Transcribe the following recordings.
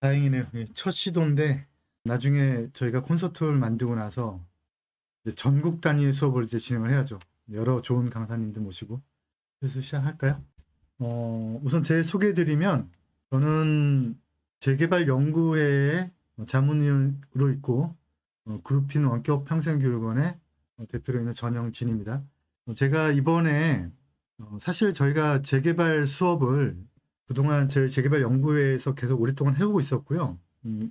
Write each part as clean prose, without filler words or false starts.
다행이네요. 예, 첫 시도인데 나중에 저희가 콘서트를 만들고 나서 이제 전국 단위의 수업을 이제 진행을 해야죠. 여러 좋은 강사님들 모시고. 그래서 시작할까요? 우선 제 소개해드리면 저는 재개발 연구회의 자문위원으로 있고 그룹핀 원격 평생교육원의 대표로 있는 전영진입니다. 제가 이번에 사실 저희가 재개발 수업을 그동안 제 재개발 연구회에서 계속 오랫동안 해오고 있었고요.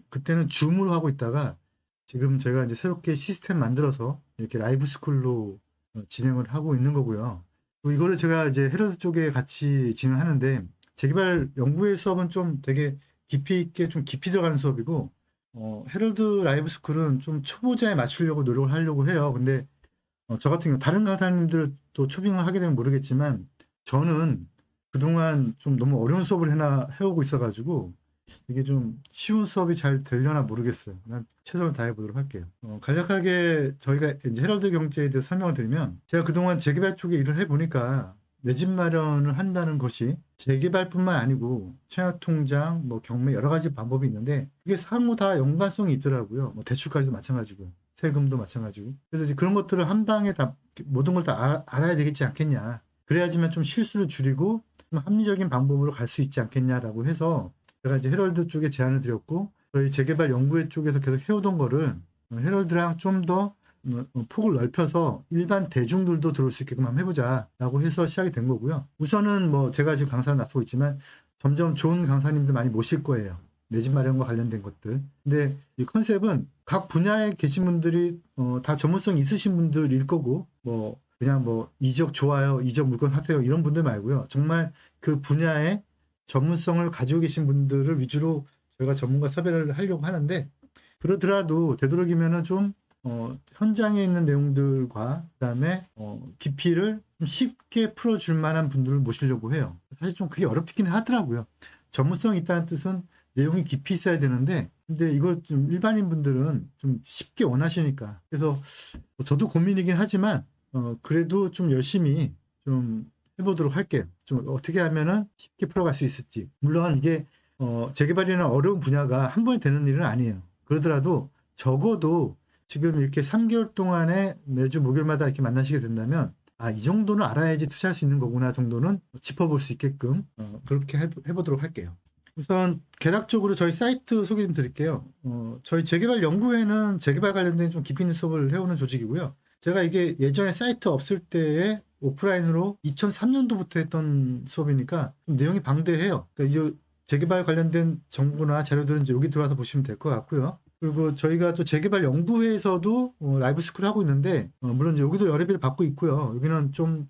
그때는 줌으로 하고 있다가 지금 저희가 이제 새롭게 시스템 만들어서 이렇게 라이브 스쿨로 진행을 하고 있는 거고요. 또 이거를 제가 이제 헤럴드 쪽에 같이 진행하는데 재개발 연구회 수업은 좀 되게 깊이 있게 좀 깊이 들어가는 수업이고 헤럴드 라이브 스쿨은 좀 초보자에 맞추려고 노력을 하려고 해요. 근데 저 같은 경우 다른 강사님들도 초빙을 하게 되면 모르겠지만 저는 그동안 좀 너무 어려운 수업을 해오고 있어가지고 이게 좀 쉬운 수업이 잘 되려나 모르겠어요. 난 최선을 다해 보도록 할게요. 간략하게 저희가 이제 헤럴드 경제에 대해서 설명을 드리면 제가 그동안 재개발 쪽에 일을 해보니까 내 집 마련을 한다는 것이 재개발뿐만 아니고 청약통장, 뭐 경매 여러 가지 방법이 있는데 그게 상호 다 연관성이 있더라고요. 뭐 대출까지도 마찬가지고 세금도 마찬가지고. 그래서 이제 그런 것들을 한 방에 다 모든 걸 다 알아야 되겠지 않겠냐. 그래야지만 좀 실수를 줄이고 좀 합리적인 방법으로 갈 수 있지 않겠냐라고 해서 제가 이제 헤럴드 쪽에 제안을 드렸고 저희 재개발 연구회 쪽에서 계속 해오던 거를 헤럴드랑 좀 더 폭을 넓혀서 일반 대중들도 들어올 수 있게끔 한번 해보자라고 해서 시작이 된 거고요. 우선은 뭐 제가 지금 강사를 맡고 있지만 점점 좋은 강사님들 많이 모실 거예요. 내 집 마련과 관련된 것들. 근데 이 컨셉은 각 분야에 계신 분들이 다 전문성 있으신 분들일 거고 뭐 그냥 뭐 이적 좋아요, 이적 물건 사세요 이런 분들 말고요. 정말 그 분야에 전문성을 가지고 계신 분들을 위주로 저희가 전문가 섭외를 하려고 하는데 그러더라도 되도록이면은 좀 현장에 있는 내용들과 그다음에 깊이를 좀 쉽게 풀어줄 만한 분들을 모시려고 해요. 사실 좀 그게 어렵긴 하더라고요. 전문성이 있다는 뜻은 내용이 깊이 있어야 되는데 근데 이걸 좀 일반인 분들은 좀 쉽게 원하시니까 그래서 저도 고민이긴 하지만 그래도 좀 열심히 좀 해보도록 할게요. 좀 어떻게 하면은 쉽게 풀어갈 수 있을지. 물론 이게 재개발이나 어려운 분야가 한 번에 되는 일은 아니에요. 그러더라도 적어도 지금 이렇게 3개월 동안에 매주 목요일마다 이렇게 만나시게 된다면 아, 이 정도는 알아야지 투자할 수 있는 거구나 정도는 짚어볼 수 있게끔 그렇게 해보도록 할게요. 우선 개략적으로 저희 사이트 소개 좀 드릴게요. 저희 재개발 연구회는 재개발 관련된 좀 깊이 있는 수업을 해오는 조직이고요. 제가 이게 예전에 사이트 없을 때에 오프라인으로 2003년도부터 했던 수업이니까 좀 내용이 방대해요. 그러니까 이제 재개발 관련된 정보나 자료들은 이제 여기 들어와서 보시면 될 것 같고요. 그리고 저희가 또 재개발 연구회에서도 라이브 스쿨 하고 있는데 물론 이제 여기도 열애비를 받고 있고요. 여기는 좀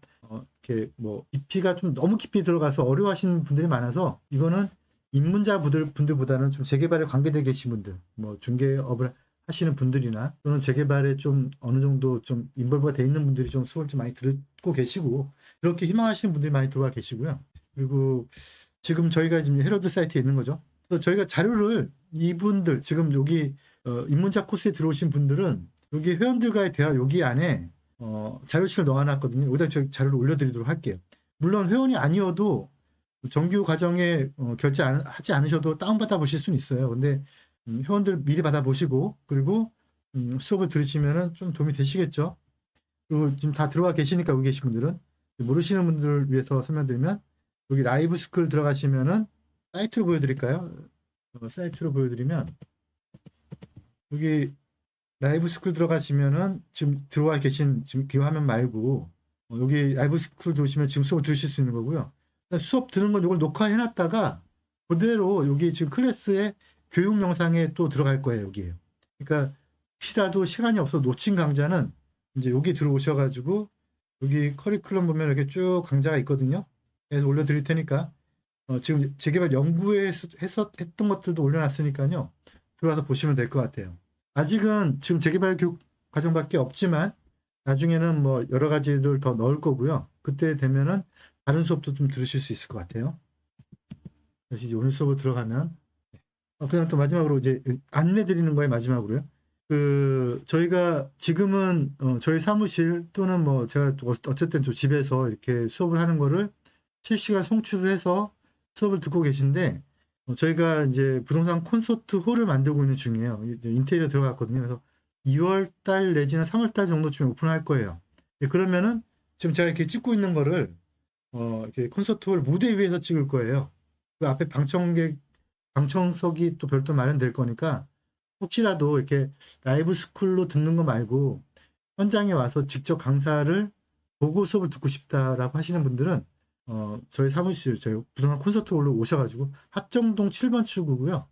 이렇게 뭐 깊이가 좀 너무 깊이 들어가서 어려워하시는 분들이 많아서 이거는 입문자 분들보다는 좀 재개발에 관계되어 계신 분들, 뭐 중개업을 하시는 분들이나 또는 재개발에 좀 어느 정도 좀 인벌브가 돼 있는 분들이 좀 수업을 좀 많이 듣고 계시고 그렇게 희망하시는 분들이 많이 들어와 계시고요. 그리고 지금 저희가 지금 헤럴드 사이트에 있는 거죠. 그래서 저희가 자료를 이분들 지금 여기 입문자 코스에 들어오신 분들은 여기 회원들과의 대화 여기 안에 자료실을 넣어놨거든요. 여기다 저희 자료를 올려드리도록 할게요. 물론 회원이 아니어도 정규 과정에 결제하지 않으셔도 다운받아 보실 수는 있어요. 근데 회원들 미리 받아 보시고 그리고 수업을 들으시면은 좀 도움이 되시겠죠. 그리고 지금 다 들어와 계시니까 여기 계신 분들은 모르시는 분들을 위해서 설명드리면 여기 라이브 스쿨 들어가시면은 사이트로 보여드릴까요? 사이트로 보여드리면 여기 라이브 스쿨 들어가시면은 지금 들어와 계신 지금 그 화면 말고 여기 라이브 스쿨 들어오시면 지금 수업 들으실 수 있는 거고요. 수업 들은 건 이걸 녹화해 놨다가 그대로 여기 지금 클래스에 교육 영상에 또 들어갈 거예요, 여기에요. 그러니까 혹시라도 시간이 없어 놓친 강좌는 이제 여기 들어오셔 가지고 여기 커리큘럼 보면 이렇게 쭉 강좌가 있거든요. 그래서 올려 드릴 테니까 지금 재개발 연구에 했던 것들도 올려 놨으니까요. 들어와서 보시면 될 것 같아요. 아직은 지금 재개발 교육 과정밖에 없지만 나중에는 뭐 여러 가지를 더 넣을 거고요. 그때 되면은 다른 수업도 좀 들으실 수 있을 것 같아요. 다시 이제 오늘 수업으로 들어가면 그다음 또 마지막으로 이제 안내 드리는 거에 마지막으로요. 그 저희가 지금은 저희 사무실 또는 뭐 제가 또 어쨌든 또 집에서 이렇게 수업을 하는 거를 실시간 송출을 해서 수업을 듣고 계신데 저희가 이제 부동산 콘서트 홀을 만들고 있는 중이에요. 이제 인테리어 들어갔거든요. 그래서 2월 달 내지는 3월 달 정도쯤에 오픈할 거예요. 그러면은 지금 제가 이렇게 찍고 있는 거를 이렇게 콘서트 홀 무대 위에서 찍을 거예요. 그 앞에 방청석이 또 별도 마련될 거니까 혹시라도 이렇게 라이브 스쿨로 듣는 거 말고 현장에 와서 직접 강사를 보고 수업을 듣고 싶다라고 하시는 분들은 저희 사무실, 저희 부동산 콘서트 홀로 오셔가지고 합정동 7번 출구고요.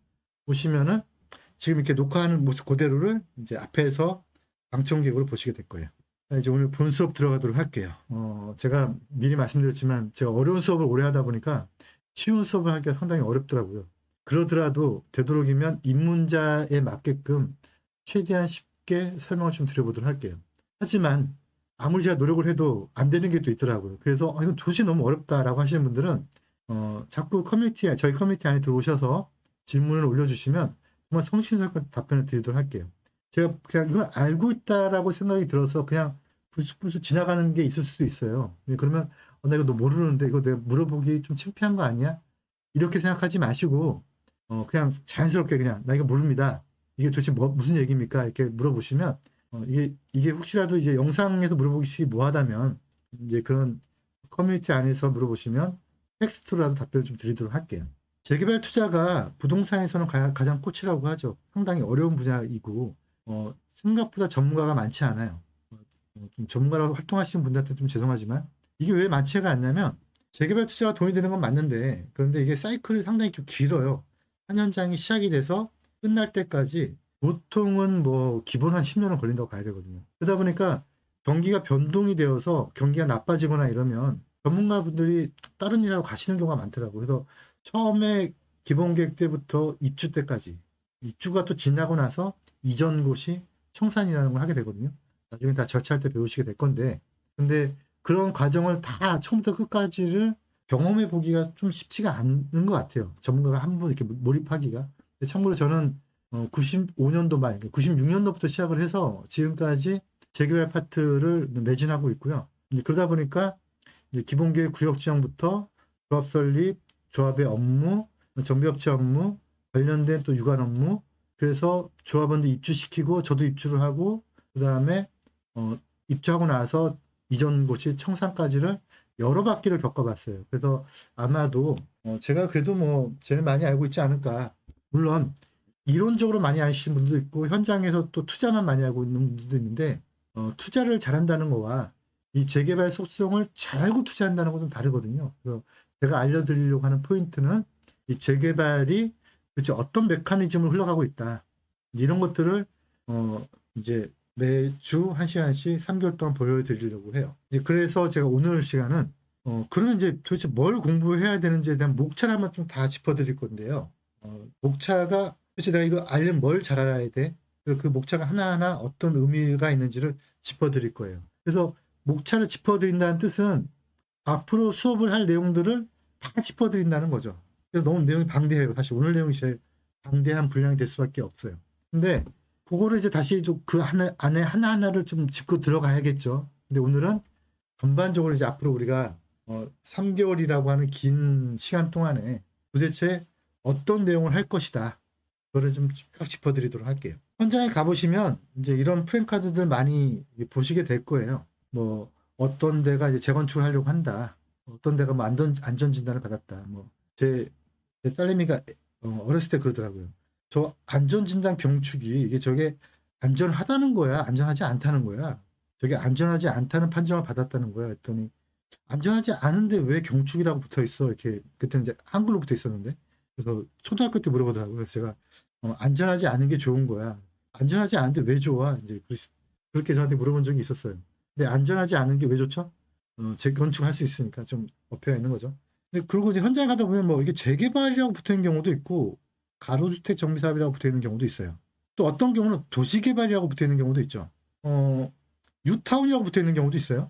오시면은 지금 이렇게 녹화하는 모습 그대로를 이제 앞에서 방청객으로 보시게 될 거예요. 자, 이제 오늘 본 수업 들어가도록 할게요. 제가 미리 말씀드렸지만 제가 어려운 수업을 오래 하다 보니까 쉬운 수업을 하기가 상당히 어렵더라고요. 그러더라도 되도록이면 입문자에 맞게끔 최대한 쉽게 설명을 좀 드려보도록 할게요. 하지만 아무리 제가 노력을 해도 안 되는 게 또 있더라고요. 그래서 이건 도저히 너무 어렵다라고 하시는 분들은 자꾸 저희 커뮤니티 안에 들어오셔서 질문을 올려주시면 정말 성심성의껏 답변을 드리도록 할게요. 제가 그냥 이걸 알고 있다라고 생각이 들어서 그냥 불쑥불쑥 지나가는 게 있을 수도 있어요. 그러면 나 이거 너 모르는데 이거 내가 물어보기 좀 창피한 거 아니야? 이렇게 생각하지 마시고 그냥 자연스럽게 그냥 나 이거 모릅니다. 이게 도대체 무슨 얘기입니까? 이렇게 물어보시면 이게 혹시라도 이제 영상에서 물어보기 뭐하다면 이제 그런 커뮤니티 안에서 물어보시면 텍스트로라도 답변을 좀 드리도록 할게요. 재개발 투자가 부동산에서는 가장 꽃이라고 하죠. 상당히 어려운 분야이고 생각보다 전문가가 많지 않아요. 좀 전문가라고 활동하시는 분들한테 좀 죄송하지만 이게 왜 많지가 않냐면 재개발 투자가 돈이 되는 건 맞는데 그런데 이게 사이클이 상당히 좀 길어요. 한 현장이 시작이 돼서 끝날 때까지 보통은 뭐 기본 한 10년은 걸린다고 봐야 되거든요. 그러다 보니까 경기가 변동이 되어서 경기가 나빠지거나 이러면 전문가분들이 다른 일하러 가시는 경우가 많더라고요. 그래서 처음에 기본 계획 때부터 입주 때까지 입주가 또 지나고 나서 이전 곳이 청산이라는 걸 하게 되거든요. 나중에 다 절차할 때 배우시게 될 건데 근데 그런 과정을 다 처음부터 끝까지를 경험해 보기가 좀 쉽지가 않은 것 같아요. 전문가가 한 번 이렇게 몰입하기가. 참고로 저는 95년도 말, 96년도부터 시작을 해서 지금까지 재개발 파트를 매진하고 있고요. 그러다 보니까 이제 기본계획 구역 지정부터 조합 설립, 조합의 업무, 정비업체 업무, 관련된 또 유관 업무, 그래서 조합원들 입주시키고 저도 입주를 하고 그 다음에 입주하고 나서 이전 곳이 청산까지를 여러 바퀴를 겪어봤어요. 그래서 아마도 제가 그래도 뭐 제일 많이 알고 있지 않을까. 물론 이론적으로 많이 아시는 분들도 있고 현장에서 또 투자만 많이 하고 있는 분들도 있는데 투자를 잘한다는 거와 이 재개발 속성을 잘 알고 투자한다는 건 좀 다르거든요. 그래서 제가 알려드리려고 하는 포인트는 이 재개발이 그치 어떤 메커니즘을 흘러가고 있다. 이런 것들을 이제 매주 1시간씩 3개월 동안 보여드리려고 해요. 이제 그래서 제가 오늘 시간은 그러면 이제 도대체 뭘 공부해야 되는지에 대한 목차를 한번 좀 다 짚어드릴 건데요. 목차가 도대체 내가 이거 알려면 뭘 잘 알아야 돼? 그 목차가 하나하나 어떤 의미가 있는지를 짚어드릴 거예요. 그래서 목차를 짚어드린다는 뜻은 앞으로 수업을 할 내용들을 다 짚어드린다는 거죠. 그래서 너무 내용이 방대해요. 사실 오늘 내용이 제일 방대한 분량이 될 수밖에 없어요. 근데 그거를 이제 다시 그 안에 하나하나를 좀 짚고 들어가야겠죠. 근데 오늘은 전반적으로 이제 앞으로 우리가 3개월이라고 하는 긴 시간 동안에 도대체 어떤 내용을 할 것이다. 그거를 좀 쭉 짚어드리도록 할게요. 현장에 가보시면 이제 이런 프랜카드들 많이 보시게 될 거예요. 뭐 어떤 데가 이제 재건축을 하려고 한다. 어떤 데가 뭐 안전 진단을 받았다. 뭐 제 딸내미가 어렸을 때 그러더라고요. 저 안전 진단 경축이 이게 저게 안전하다는 거야, 안전하지 않다는 거야. 저게 안전하지 않다는 판정을 받았다는 거야. 했더니 안전하지 않은데 왜 경축이라고 붙어 있어? 이렇게 그때는 이제 한글로 붙어 있었는데 그래서 초등학교 때 물어보더라고요. 그래서 제가 안전하지 않은 게 좋은 거야. 안전하지 않은데 왜 좋아? 이제 그렇게 저한테 물어본 적이 있었어요. 근데 안전하지 않은 게 왜 좋죠? 재건축할 수 있으니까 좀 어폐가 있는 거죠. 근데 그리고 이제 현장에 가다 보면 뭐 이게 재개발이라고 붙어 있는 경우도 있고 가로주택 정비사업이라고 붙어 있는 경우도 있어요. 또 어떤 경우는 도시개발이라고 붙어 있는 경우도 있죠. 뉴타운이라고 붙어 있는 경우도 있어요.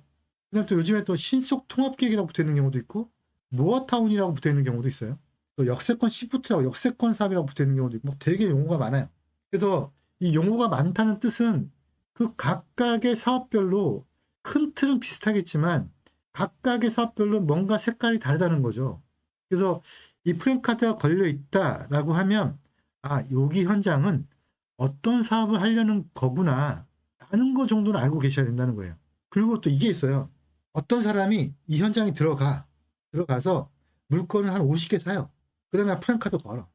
그다음에 또 요즘에 또 신속 통합계획이라고 붙어 있는 경우도 있고 노아타운이라고 붙어 있는 경우도 있어요. 또 역세권 시프트라고 역세권 사업이라고 붙어 있는 경우도 있고 뭐 되게 용어가 많아요. 그래서 이 용어가 많다는 뜻은 그 각각의 사업별로 큰 틀은 비슷하겠지만 각각의 사업별로 뭔가 색깔이 다르다는 거죠. 그래서 이 프랜카드가 걸려 있다라고 하면 아, 여기 현장은 어떤 사업을 하려는 거구나 라는 거 정도는 알고 계셔야 된다는 거예요. 그리고 또 이게 있어요. 어떤 사람이 이 현장에 들어가서 물건을 한 50개 사요. 그 다음에 프랜카드 걸어.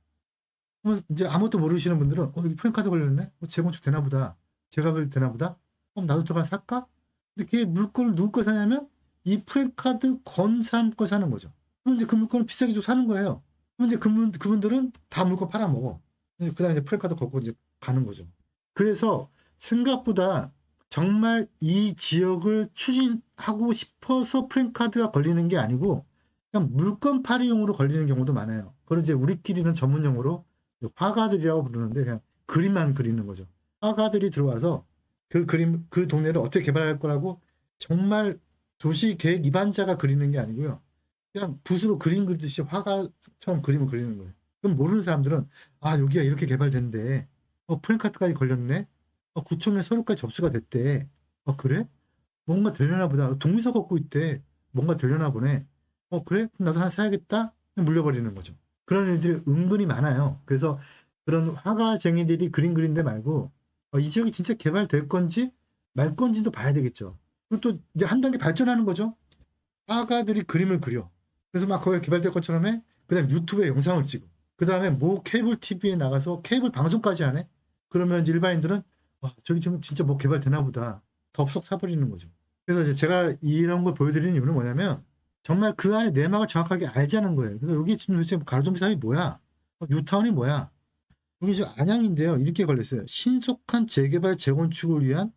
그러면 이제 아무것도 모르시는 분들은 여기 프랜카드 걸렸네? 재건축 되나 보다. 재가별 되나 보다. 그럼 나도 들어가 살까? 근데 걔 물건을 누구 거 사냐면 이 프랜카드 건 사람 거 사는 거죠. 그럼 이제 그 물건을 비싸게 주고 사는 거예요. 그럼 이제 그분들은 다 물건 팔아먹어. 그 다음에 이제 프랜카드 걷고 이제 가는 거죠. 그래서 생각보다 정말 이 지역을 추진하고 싶어서 프랜카드가 걸리는 게 아니고 그냥 물건 팔이용으로 걸리는 경우도 많아요. 그걸 이제 우리끼리는 전문 용어로 화가들이라고 부르는데 그냥 그림만 그리는 거죠. 화가들이 들어와서 그 그림, 그 동네를 어떻게 개발할 거라고 정말 도시 계획 입안자가 그리는 게 아니고요. 그냥 붓으로 그림 그리듯이 화가처럼 그림을 그리는 거예요. 그럼 모르는 사람들은 아, 여기가 이렇게 개발된대. 프랜카드까지 걸렸네. 구청에 서류까지 접수가 됐대. 그래? 뭔가 되려나 보다. 동의서 갖고 있대. 뭔가 되려나 보네. 그래? 그럼 나도 하나 사야겠다? 물려버리는 거죠. 그런 일들이 은근히 많아요. 그래서 그런 화가쟁이들이 그림 그린데 말고 이 지역이 진짜 개발될 건지 말 건지도 봐야 되겠죠. 그리고 또 이제 한 단계 발전하는 거죠. 화가들이 그림을 그려. 그래서 막 거기가 개발될 것처럼 해. 그 다음에 유튜브에 영상을 찍어. 그 다음에 뭐 케이블 TV에 나가서 케이블 방송까지 하네. 그러면 이제 일반인들은 와, 저기 지금 진짜 뭐 개발되나 보다. 덥석 사버리는 거죠. 그래서 이제 제가 이런 걸 보여드리는 이유는 뭐냐면 정말 그 안에 내막을 정확하게 알자는 거예요. 그래서 여기 지금 도대체 가로등비 사업이 뭐야? 뉴타운이 뭐야? 여기 지금 안양인데요. 이렇게 걸렸어요. 신속한 재개발 재건축을 위한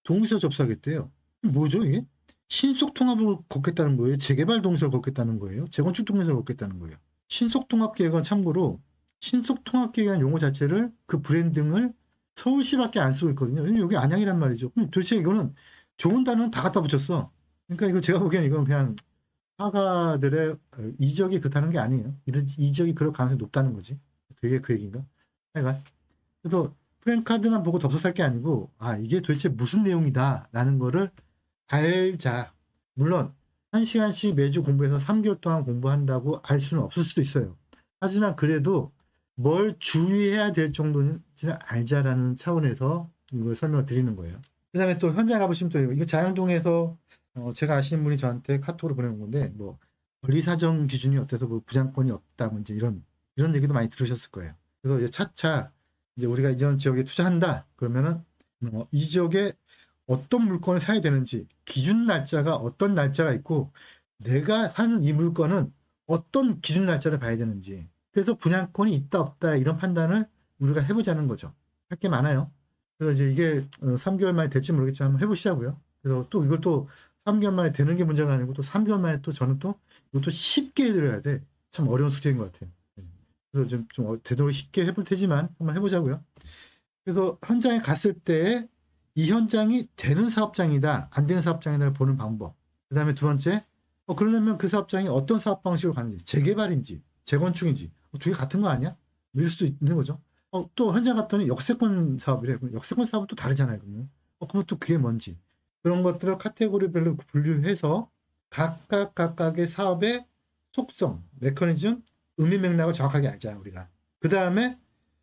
동의서 접수하겠대요. 뭐죠 이게? 신속 통합을 걷겠다는 거예요. 재개발 동의서를 걷겠다는 거예요. 재건축 동의서를 걷겠다는 거예요. 신속 통합 계획은 참고로 신속 통합 계획이라는 용어 자체를 그 브랜딩을 서울시밖에 안 쓰고 있거든요. 왜냐면 여기 안양이란 말이죠. 그럼 도대체 이거는 좋은 단어는 다 갖다 붙였어. 그러니까 이거 제가 보기에는 이건 그냥 화가들의 이적이 그렇다는 게 아니에요. 이적이 그럴 가능성이 높다는 거지. 그게 그 얘기인가? 하여간. 그래서 프랜카드만 보고 덥석살 게 아니고 이게 도대체 무슨 내용이다 라는 거를 알자. 물론 1시간씩 매주 공부해서 3개월 동안 공부한다고 알 수는 없을 수도 있어요. 하지만 그래도 뭘 주의해야 될 정도는 알자라는 차원에서 이걸 설명을 드리는 거예요. 그 다음에 또 현장 가보시면 또 이거 자양동에서 제가 아시는 분이 저한테 카톡으로 보내는 건데 뭐 권리사정 기준이 어때서 뭐 부장권이 없다 뭐 이제 이런 얘기도 많이 들으셨을 거예요. 그래서 이제 차차 이제 우리가 이런 지역에 투자한다 그러면은 이 지역에 어떤 물건을 사야 되는지 기준 날짜가 어떤 날짜가 있고 내가 사는 이 물건은 어떤 기준 날짜를 봐야 되는지 그래서 분양권이 있다 없다 이런 판단을 우리가 해보자는 거죠. 할 게 많아요. 그래서 이제 이게 3개월 만에 될지 모르겠지만 한번 해보시자고요. 그래서 또 이걸 또 3개월 만에 되는 게 문제가 아니고 또 3개월 만에 또 저는 또 이것도 쉽게 해드려야 돼. 참 어려운 숙제인 것 같아요. 그래서 좀 되도록 쉽게 해볼 테지만 한번 해보자고요. 그래서 현장에 갔을 때 이 현장이 되는 사업장이다, 안 되는 사업장이다 보는 방법. 그 다음에 두 번째, 그러려면 그 사업장이 어떤 사업 방식으로 가는지, 재개발인지, 재건축인지, 두 개 같은 거 아니야? 이럴 수도 있는 거죠. 또 현장 갔더니 역세권 사업이래. 역세권 사업은 또 다르잖아요. 그러면 또 그게 뭔지. 그런 것들을 카테고리별로 분류해서 각각의 사업의 속성, 메커니즘, 의미 맥락을 정확하게 알자, 우리가. 그 다음에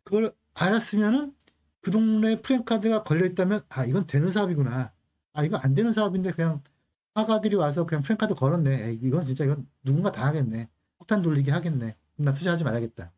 그걸 알았으면은 그 동네에 프랜카드가 걸려있다면 이건 되는 사업이구나. 이건 안 되는 사업인데 그냥 화가들이 와서 그냥 프랜카드 걸었네. 이건 진짜 이건 누군가 다 하겠네. 폭탄 돌리기 하겠네. 그럼 나 투자하지 말아야겠다.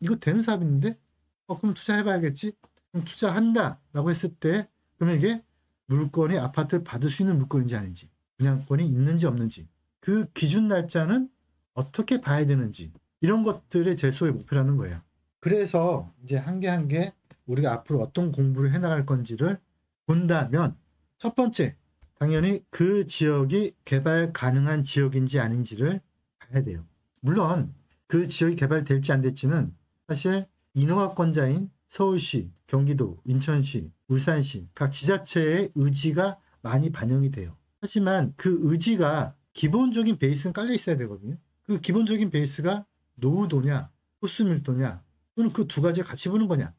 이거 되는 사업인데? 그럼 투자해봐야겠지? 그럼 투자한다 라고 했을 때 그러면 이게 물건이 아파트를 받을 수 있는 물건인지 아닌지 분양권이 있는지 없는지 그 기준 날짜는 어떻게 봐야 되는지 이런 것들이 제 소의 목표라는 거예요. 그래서 이제 한 개 한 개 우리가 앞으로 어떤 공부를 해나갈 건지를 본다면 첫 번째, 당연히 그 지역이 개발 가능한 지역인지 아닌지를 봐야 돼요. 물론 그 지역이 개발될지 안 될지는 사실 인허가권자인 서울시, 경기도, 인천시, 울산시 각 지자체의 의지가 많이 반영이 돼요. 하지만 그 의지가 기본적인 베이스는 깔려 있어야 되거든요. 그 기본적인 베이스가 노후도냐, 호수밀도냐, 또는 그 두 가지 같이 보는 거냐.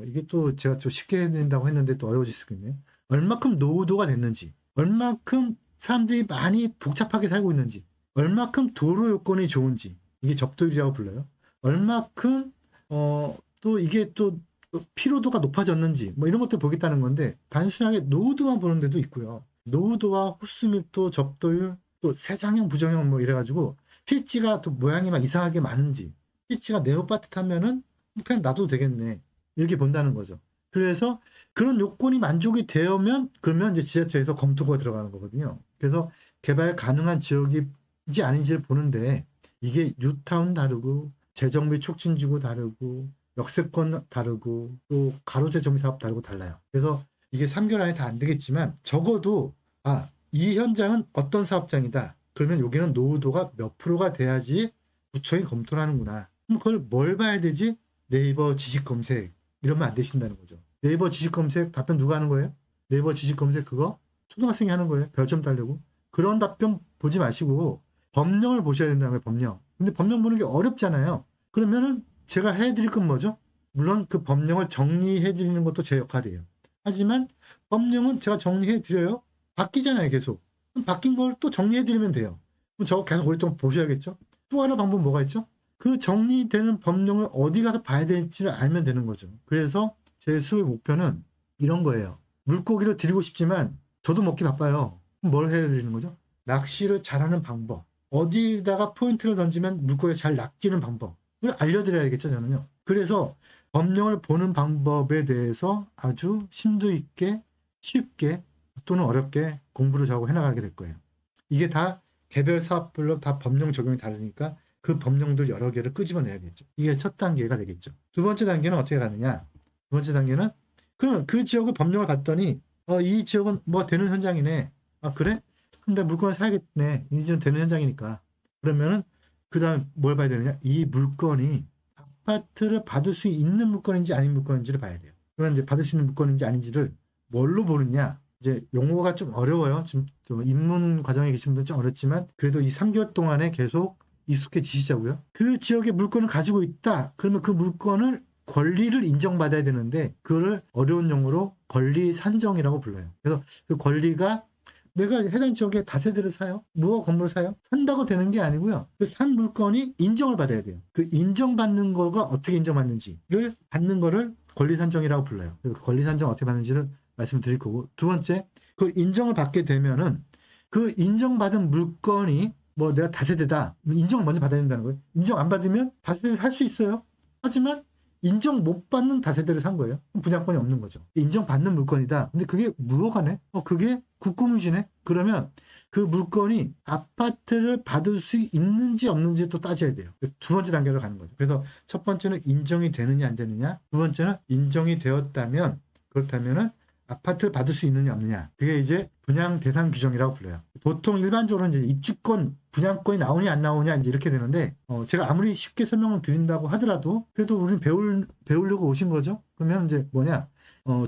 이게 또 제가 좀 쉽게 해낸다고 했는데 또 어려워질 수 있겠네요. 얼마큼 노후도가 됐는지, 얼마큼 사람들이 많이 복잡하게 살고 있는지, 얼마큼 도로 요건이 좋은지, 이게 접도율이라고 불러요. 얼마큼 또 이게 또 피로도가 높아졌는지 뭐 이런 것들 보겠다는 건데 단순하게 노후도만 보는 데도 있고요. 노후도와 흡수밀도, 접도율, 또 세장형, 부정형 뭐 이래가지고 필지가 또 모양이 막 이상하게 많은지 필지가 네오바듯하면은 그냥 놔둬도 되겠네 이렇게 본다는 거죠. 그래서 그런 요건이 만족이 되면 그러면 이제 지자체에서 검토가 들어가는 거거든요. 그래서 개발 가능한 지역인지 아닌지를 보는데 이게 뉴타운 다르고 재정비 촉진지구 다르고 역세권 다르고 또 가로세 정비 사업 다르고 달라요. 그래서 이게 3개월 안에 다 안 되겠지만 적어도 이 현장은 어떤 사업장이다. 그러면 여기는 노후도가 몇 프로가 돼야지 구청이 검토를 하는구나. 그럼 그걸 뭘 봐야 되지? 네이버 지식 검색 이러면 안 되신다는 거죠. 네이버 지식 검색 답변 누가 하는 거예요? 네이버 지식 검색 그거 초등학생이 하는 거예요. 별점 따려고. 그런 답변 보지 마시고 법령을 보셔야 된다는 거예요. 법령. 근데 법령 보는 게 어렵잖아요. 그러면은 제가 해드릴 건 뭐죠? 물론 그 법령을 정리해드리는 것도 제 역할이에요. 하지만 법령은 제가 정리해드려요. 바뀌잖아요, 계속. 그럼 바뀐 걸 또 정리해드리면 돼요. 그럼 저거 계속 오랫동안 보셔야겠죠? 또 하나 방법 뭐가 있죠? 그 정리되는 법령을 어디 가서 봐야 될지를 알면 되는 거죠. 그래서 제 수의 목표는 이런 거예요. 물고기를 드리고 싶지만 저도 먹기 바빠요. 그럼 뭘 해야 되는 거죠? 낚시를 잘하는 방법. 어디다가 포인트를 던지면 물고기가 잘 낚이는 방법을 알려드려야겠죠, 저는요. 그래서 법령을 보는 방법에 대해서 아주 심도 있게 쉽게 또는 어렵게 공부를 저하고 해나가게 될 거예요. 이게 다 개별 사업별로 다 법령 적용이 다르니까 그 법령들 여러 개를 끄집어내야겠죠. 이게 첫 단계가 되겠죠. 두 번째 단계는 어떻게 가느냐? 두 번째 단계는 그러면 그 지역의 법령을 봤더니 이 지역은 뭐 되는 현장이네. 그래? 그럼 내가 물건을 사야겠네. 이 지역은 되는 현장이니까. 그러면은 그 다음 뭘 봐야 되느냐? 이 물건이 아파트를 받을 수 있는 물건인지 아닌 물건인지를 봐야 돼요. 그러면 이제 받을 수 있는 물건인지 아닌지를 뭘로 보느냐? 이제 용어가 좀 어려워요. 지금 입문 과정에 계신 분들은 좀 어렵지만 그래도 이 3개월 동안에 계속 익숙해지시자고요. 그 지역의 물건을 가지고 있다. 그러면 그 물건을 권리를 인정받아야 되는데 그거를 어려운 용어로 권리 산정이라고 불러요. 그래서 그 권리가 내가 해당 지역에 다세대를 사요? 무허가 건물을 사요? 산다고 되는 게 아니고요. 그 산 물건이 인정을 받아야 돼요. 그 인정받는 거가 어떻게 인정받는지를 받는 거를 권리 산정이라고 불러요. 그 권리 산정 어떻게 받는지를 말씀드릴 거고 두 번째, 그 인정을 받게 되면은 그 인정받은 물건이 뭐 내가 다세대다. 인정을 먼저 받아야 된다는 거예요. 인정 안 받으면 다세대를 살 수 있어요. 하지만 인정 못 받는 다세대를 산 거예요. 분양권이 없는 거죠. 인정받는 물건이다. 근데 그게 무허가네? 그게 국고무지네? 그러면 그 물건이 아파트를 받을 수 있는지 없는지 또 따져야 돼요. 두 번째 단계로 가는 거죠. 그래서 첫 번째는 인정이 되느냐 안 되느냐. 두 번째는 인정이 되었다면 그렇다면은 아파트를 받을 수 있느냐 없느냐. 그게 이제 분양 대상 규정이라고 불러요. 보통 일반적으로 이제 입주권, 분양권이 나오냐 안 나오냐 이제 이렇게 되는데 제가 아무리 쉽게 설명을 드린다고 하더라도 그래도 우리는 배우려고 오신 거죠. 그러면 이제 뭐냐?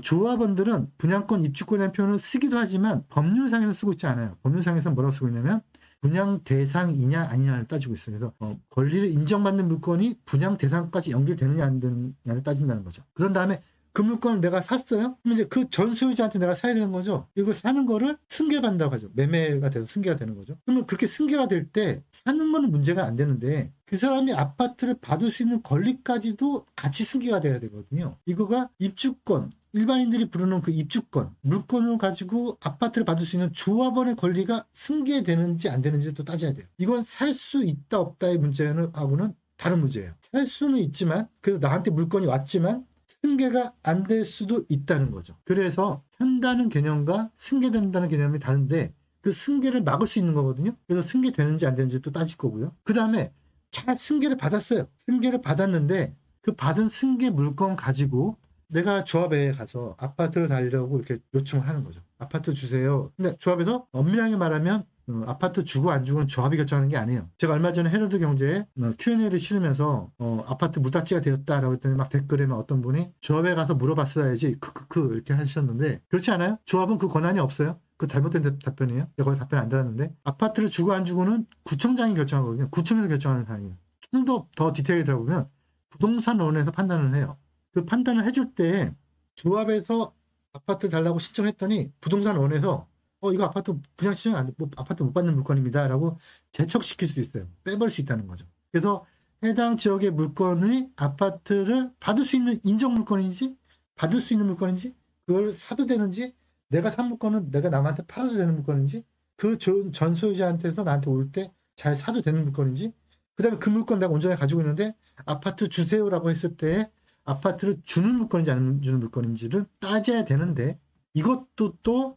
조합원들은 분양권 입주권이라는 표현을 쓰기도 하지만 법률상에서 쓰고 있지 않아요. 법률상에서 뭐라고 쓰고 있냐면 분양 대상이냐 아니냐를 따지고 있어요. 그래서 권리를 인정받는 물건이 분양 대상까지 연결되느냐 안 되느냐를 따진다는 거죠. 그런 다음에 그 물건을 내가 샀어요? 그럼 이제 그 전 소유자한테 내가 사야 되는 거죠. 이거 사는 거를 승계받는다고 하죠. 매매가 돼서 승계가 되는 거죠. 그러면 그렇게 승계가 될 때 사는 거는 문제가 안 되는데 그 사람이 아파트를 받을 수 있는 권리까지도 같이 승계가 돼야 되거든요. 이거가 입주권, 일반인들이 부르는 그 입주권, 물건을 가지고 아파트를 받을 수 있는 조합원의 권리가 승계되는지 안 되는지를 또 따져야 돼요. 이건 살 수 있다 없다의 문제는 하고는 다른 문제예요. 살 수는 있지만 그래서 나한테 물건이 왔지만 승계가 안 될 수도 있다는 거죠. 그래서 산다는 개념과 승계된다는 개념이 다른데 그 승계를 막을 수 있는 거거든요. 그래서 승계되는지 안 되는지 또 따질 거고요. 그 다음에 잘 승계를 받았어요. 승계를 받았는데 그 받은 승계 물건 가지고 내가 조합에 가서 아파트를 달려고 이렇게 요청을 하는 거죠. 아파트 주세요. 근데 조합에서 엄밀하게 말하면 아파트 주고 안 주고는 조합이 결정하는 게 아니에요. 제가 얼마 전에 헤럴드 경제에 Q&A를 실으면서 아파트 무닥지가 되었다라고 했더니 막 댓글에는 어떤 분이 조합에 가서 물어봤어야지 크크크 이렇게 하셨는데 그렇지 않아요? 조합은 그 권한이 없어요. 그 잘못된 답변이에요. 내가 거기 답변 안 달았는데 아파트를 주고 안 주고는 구청장이 결정하거든요. 구청에서 결정하는 사항이에요. 좀 더 디테일하게 들어보면 부동산원에서 판단을 해요. 그 판단을 해줄 때 조합에서 아파트 달라고 신청했더니 부동산원에서 이거 아파트 분양 신청 안 돼, 아파트 못 받는 물건입니다라고 제척시킬 수 있어요. 빼버릴 수 있다는 거죠. 그래서 해당 지역의 물건이 아파트를 받을 수 있는 인정 물건인지 받을 수 있는 물건인지 그걸 사도 되는지 내가 산 물건은 내가 남한테 팔아도 되는 물건인지 그 전 소유자한테서 나한테 올 때 잘 사도 되는 물건인지 그다음에 그 물건 내가 온전히 가지고 있는데 아파트 주세요라고 했을 때 아파트를 주는 물건인지 안 주는 물건인지를 따져야 되는데 이것도 또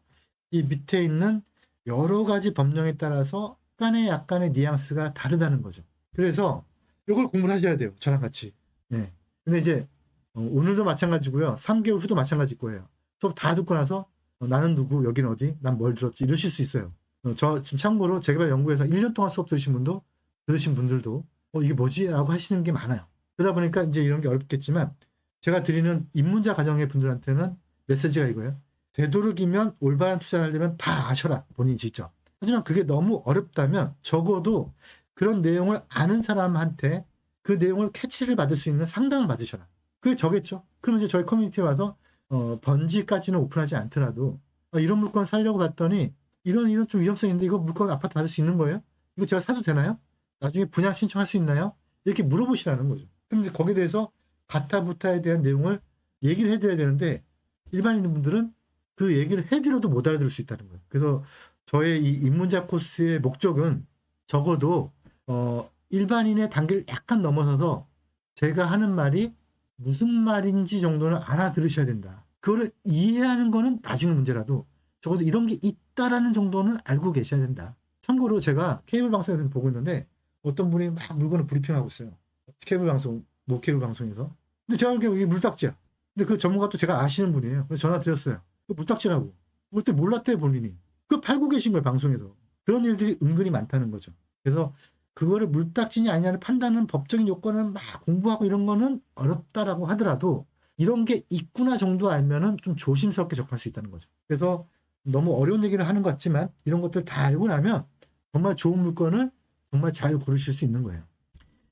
이 밑에 있는 여러 가지 법령에 따라서 약간의 뉘앙스가 다르다는 거죠. 그래서 이걸 공부를 하셔야 돼요. 저랑 같이. 네. 근데 이제 오늘도 마찬가지고요. 3개월 후도 마찬가지일 거예요. 수업 다 듣고 나서 나는 누구, 여기는 어디, 난 뭘 들었지 이러실 수 있어요. 저 지금 참고로 재개발 연구에서 1년 동안 수업 들으신 분들도 이게 뭐지? 라고 하시는 게 많아요. 그러다 보니까 이제 이런 게 어렵겠지만 제가 드리는 입문자 가정의 분들한테는 메시지가 이거예요. 되도록이면 올바른 투자를 하려면 다 아셔라. 본인이 직접. 하지만 그게 너무 어렵다면 적어도 그런 내용을 아는 사람한테 그 내용을 캐치를 받을 수 있는 상담을 받으셔라. 그게 저겠죠. 그럼 이제 저희 커뮤니티에 와서 번지까지는 오픈하지 않더라도 이런 물건 사려고 봤더니 이런 좀 위험성 있는데 이거 물건 아파트 받을 수 있는 거예요? 이거 제가 사도 되나요? 나중에 분양 신청할 수 있나요? 이렇게 물어보시라는 거죠. 그럼 이제 거기에 대해서 가타부타에 대한 내용을 얘기를 해드려야 되는데 일반인분들은 그 얘기를 해드려도 못 알아들을 수 있다는 거예요. 그래서 저의 이 입문자 코스의 목적은 적어도 일반인의 단계를 약간 넘어서서 제가 하는 말이 무슨 말인지 정도는 알아들으셔야 된다. 그거를 이해하는 거는 나중에 문제라도 적어도 이런 게 있다라는 정도는 알고 계셔야 된다. 참고로 제가 케이블 방송에서 보고 있는데 어떤 분이 막 물건을 브리핑하고 있어요. 케이블 방송, 노케이블 방송에서. 근데 제가 이게 물딱지야. 근데 그 전문가 또 제가 아시는 분이에요. 그래서 전화 드렸어요. 그 물딱지라고. 그때 몰랐대 본인이. 그거 팔고 계신 거예요 방송에서. 그런 일들이 은근히 많다는 거죠. 그래서 그거를 물딱지냐 아니냐를 판단하는 법적인 요건을 막 공부하고 이런 거는 어렵다라고 하더라도 이런 게 있구나 정도 알면은 좀 조심스럽게 접할 수 있다는 거죠. 그래서 너무 어려운 얘기를 하는 것 같지만 이런 것들 다 알고 나면 정말 좋은 물건을 정말 잘 고르실 수 있는 거예요.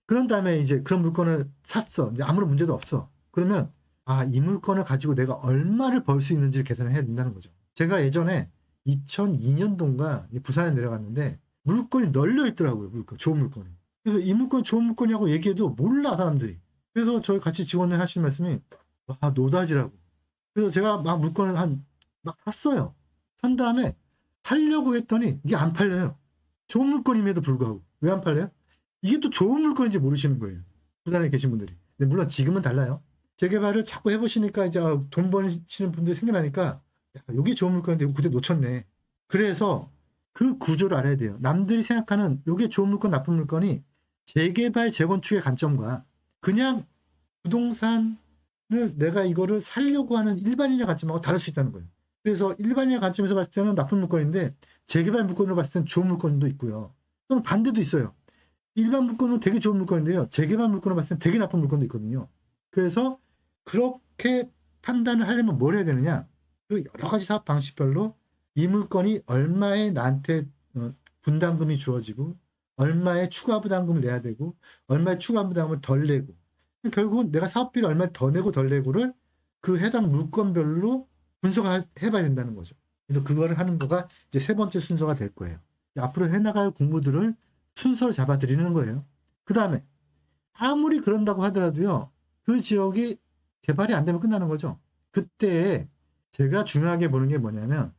그런 다음에 이제 그런 물건을 샀어. 이제 아무런 문제도 없어. 그러면 이 물건을 가지고 내가 얼마를 벌 수 있는지를 계산을 해야 된다는 거죠. 제가 예전에 2002년도인가 부산에 내려갔는데 물건이 널려 있더라고요. 좋은 물건이. 그래서 이 물건 좋은 물건이라고 얘기해도 몰라 사람들이. 그래서 저희 같이 직원들 하시는 말씀이 노다지라고. 그래서 제가 막 물건을 막 샀어요. 산 다음에 팔려고 했더니 이게 안 팔려요. 좋은 물건임에도 불구하고. 왜 안 팔려요? 이게 또 좋은 물건인지 모르시는 거예요. 부산에 계신 분들이. 근데 물론 지금은 달라요. 재개발을 자꾸 해보시니까 이제 돈 버시는 분들이 생겨나니까 이게 좋은 물건인데 그때 놓쳤네. 그래서 그 구조를 알아야 돼요. 남들이 생각하는 이게 좋은 물건, 나쁜 물건이 재개발, 재건축의 관점과 그냥 부동산을 내가 이거를 살려고 하는 일반인의 관점하고 다를 수 있다는 거예요. 그래서 일반인의 관점에서 봤을 때는 나쁜 물건인데 재개발 물건으로 봤을 때는 좋은 물건도 있고요. 또는 반대도 있어요. 일반 물건은 되게 좋은 물건인데요. 재개발 물건을 봤을 때 되게 나쁜 물건도 있거든요. 그래서 그렇게 판단을 하려면 뭘 해야 되느냐? 그 여러 가지 사업 방식별로 이 물건이 얼마에 나한테 분담금이 주어지고 얼마의 추가 부담금을 내야 되고 얼마의 추가 부담금을 덜 내고 결국은 내가 사업비를 얼마 더 내고 덜 내고를 그 해당 물건별로 분석을 해봐야 된다는 거죠. 그래서 그거를 하는 거가 이제 세 번째 순서가 될 거예요. 앞으로 해나갈 공부들을 순서를 잡아드리는 거예요. 그 다음에 아무리 그런다고 하더라도요. 그 지역이 개발이 안 되면 끝나는 거죠. 그때 제가 중요하게 보는 게 뭐냐면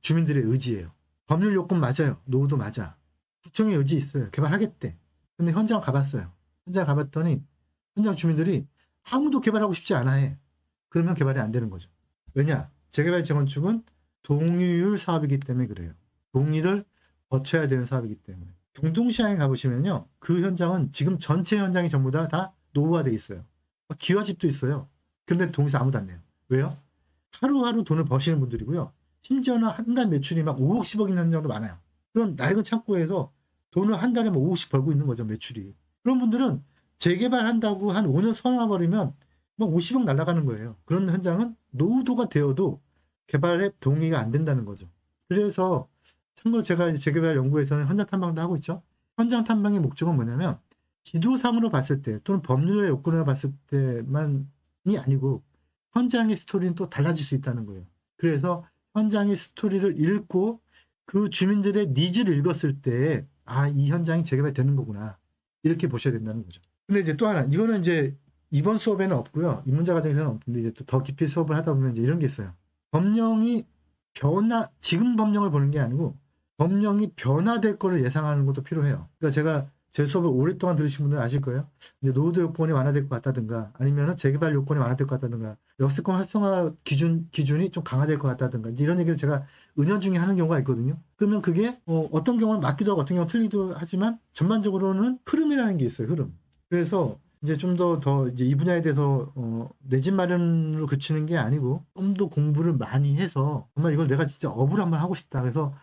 주민들의 의지예요. 법률 요건 맞아요. 노후도 맞아. 구청의 의지 있어요. 개발하겠대. 근데 현장 가봤어요. 현장 가봤더니 현장 주민들이 아무도 개발하고 싶지 않아 해. 그러면 개발이 안 되는 거죠. 왜냐? 재개발 재건축은 동의율 사업이기 때문에 그래요. 동의를 거쳐야 되는 사업이기 때문에. 경동시장에 가보시면요. 그 현장은 지금 전체 현장이 전부 다 노후화돼 있어요. 기와집도 있어요. 그런데 동의서 아무도 안 내요. 왜요? 하루하루 돈을 버시는 분들이고요. 심지어는 한 달 매출이 막 5억, 10억 있는 현장도 많아요. 그런 낡은 창고에서 돈을 한 달에 뭐 5억씩 벌고 있는 거죠, 매출이. 그런 분들은 재개발한다고 한 5년 서놔버리면 막 50억 날아가는 거예요. 그런 현장은 노후도가 되어도 개발에 동의가 안 된다는 거죠. 그래서 참고로 제가 이제 재개발 연구에서는 현장 탐방도 하고 있죠. 현장 탐방의 목적은 뭐냐면 지도상으로 봤을 때 또는 법률의 요건으로 봤을 때만이 아니고 현장의 스토리는 또 달라질 수 있다는 거예요. 그래서 현장의 스토리를 읽고 그 주민들의 니즈를 읽었을 때 이 현장이 재개발 되는 거구나. 이렇게 보셔야 된다는 거죠. 근데 이제 또 하나, 이거는 이제 이번 수업에는 없고요. 입문자 과정에서는 없는데 이제 또 더 깊이 수업을 하다 보면 이제 이런 게 있어요. 법령이 지금 법령을 보는 게 아니고 법령이 변화될 거를 예상하는 것도 필요해요. 그러니까 제가 제 수업을 오랫동안 들으신 분들은 아실 거예요. 이제 노후도 요건이 완화될 것 같다든가 아니면은 재개발 요건이 완화될 것 같다든가 역세권 활성화 기준이 좀 강화될 것 같다든가 이런 얘기를 제가 은연중에 하는 경우가 있거든요. 그러면 그게 어떤 경우는 맞기도 하고 어떤 경우는 틀리기도 하지만 전반적으로는 흐름이라는 게 있어요. 흐름. 그래서 이제 좀 더 이제 이 분야에 대해서 내 집 마련으로 그치는 게 아니고 좀 더 공부를 많이 해서 정말 이걸 내가 진짜 업으로 한번 하고 싶다. 그래서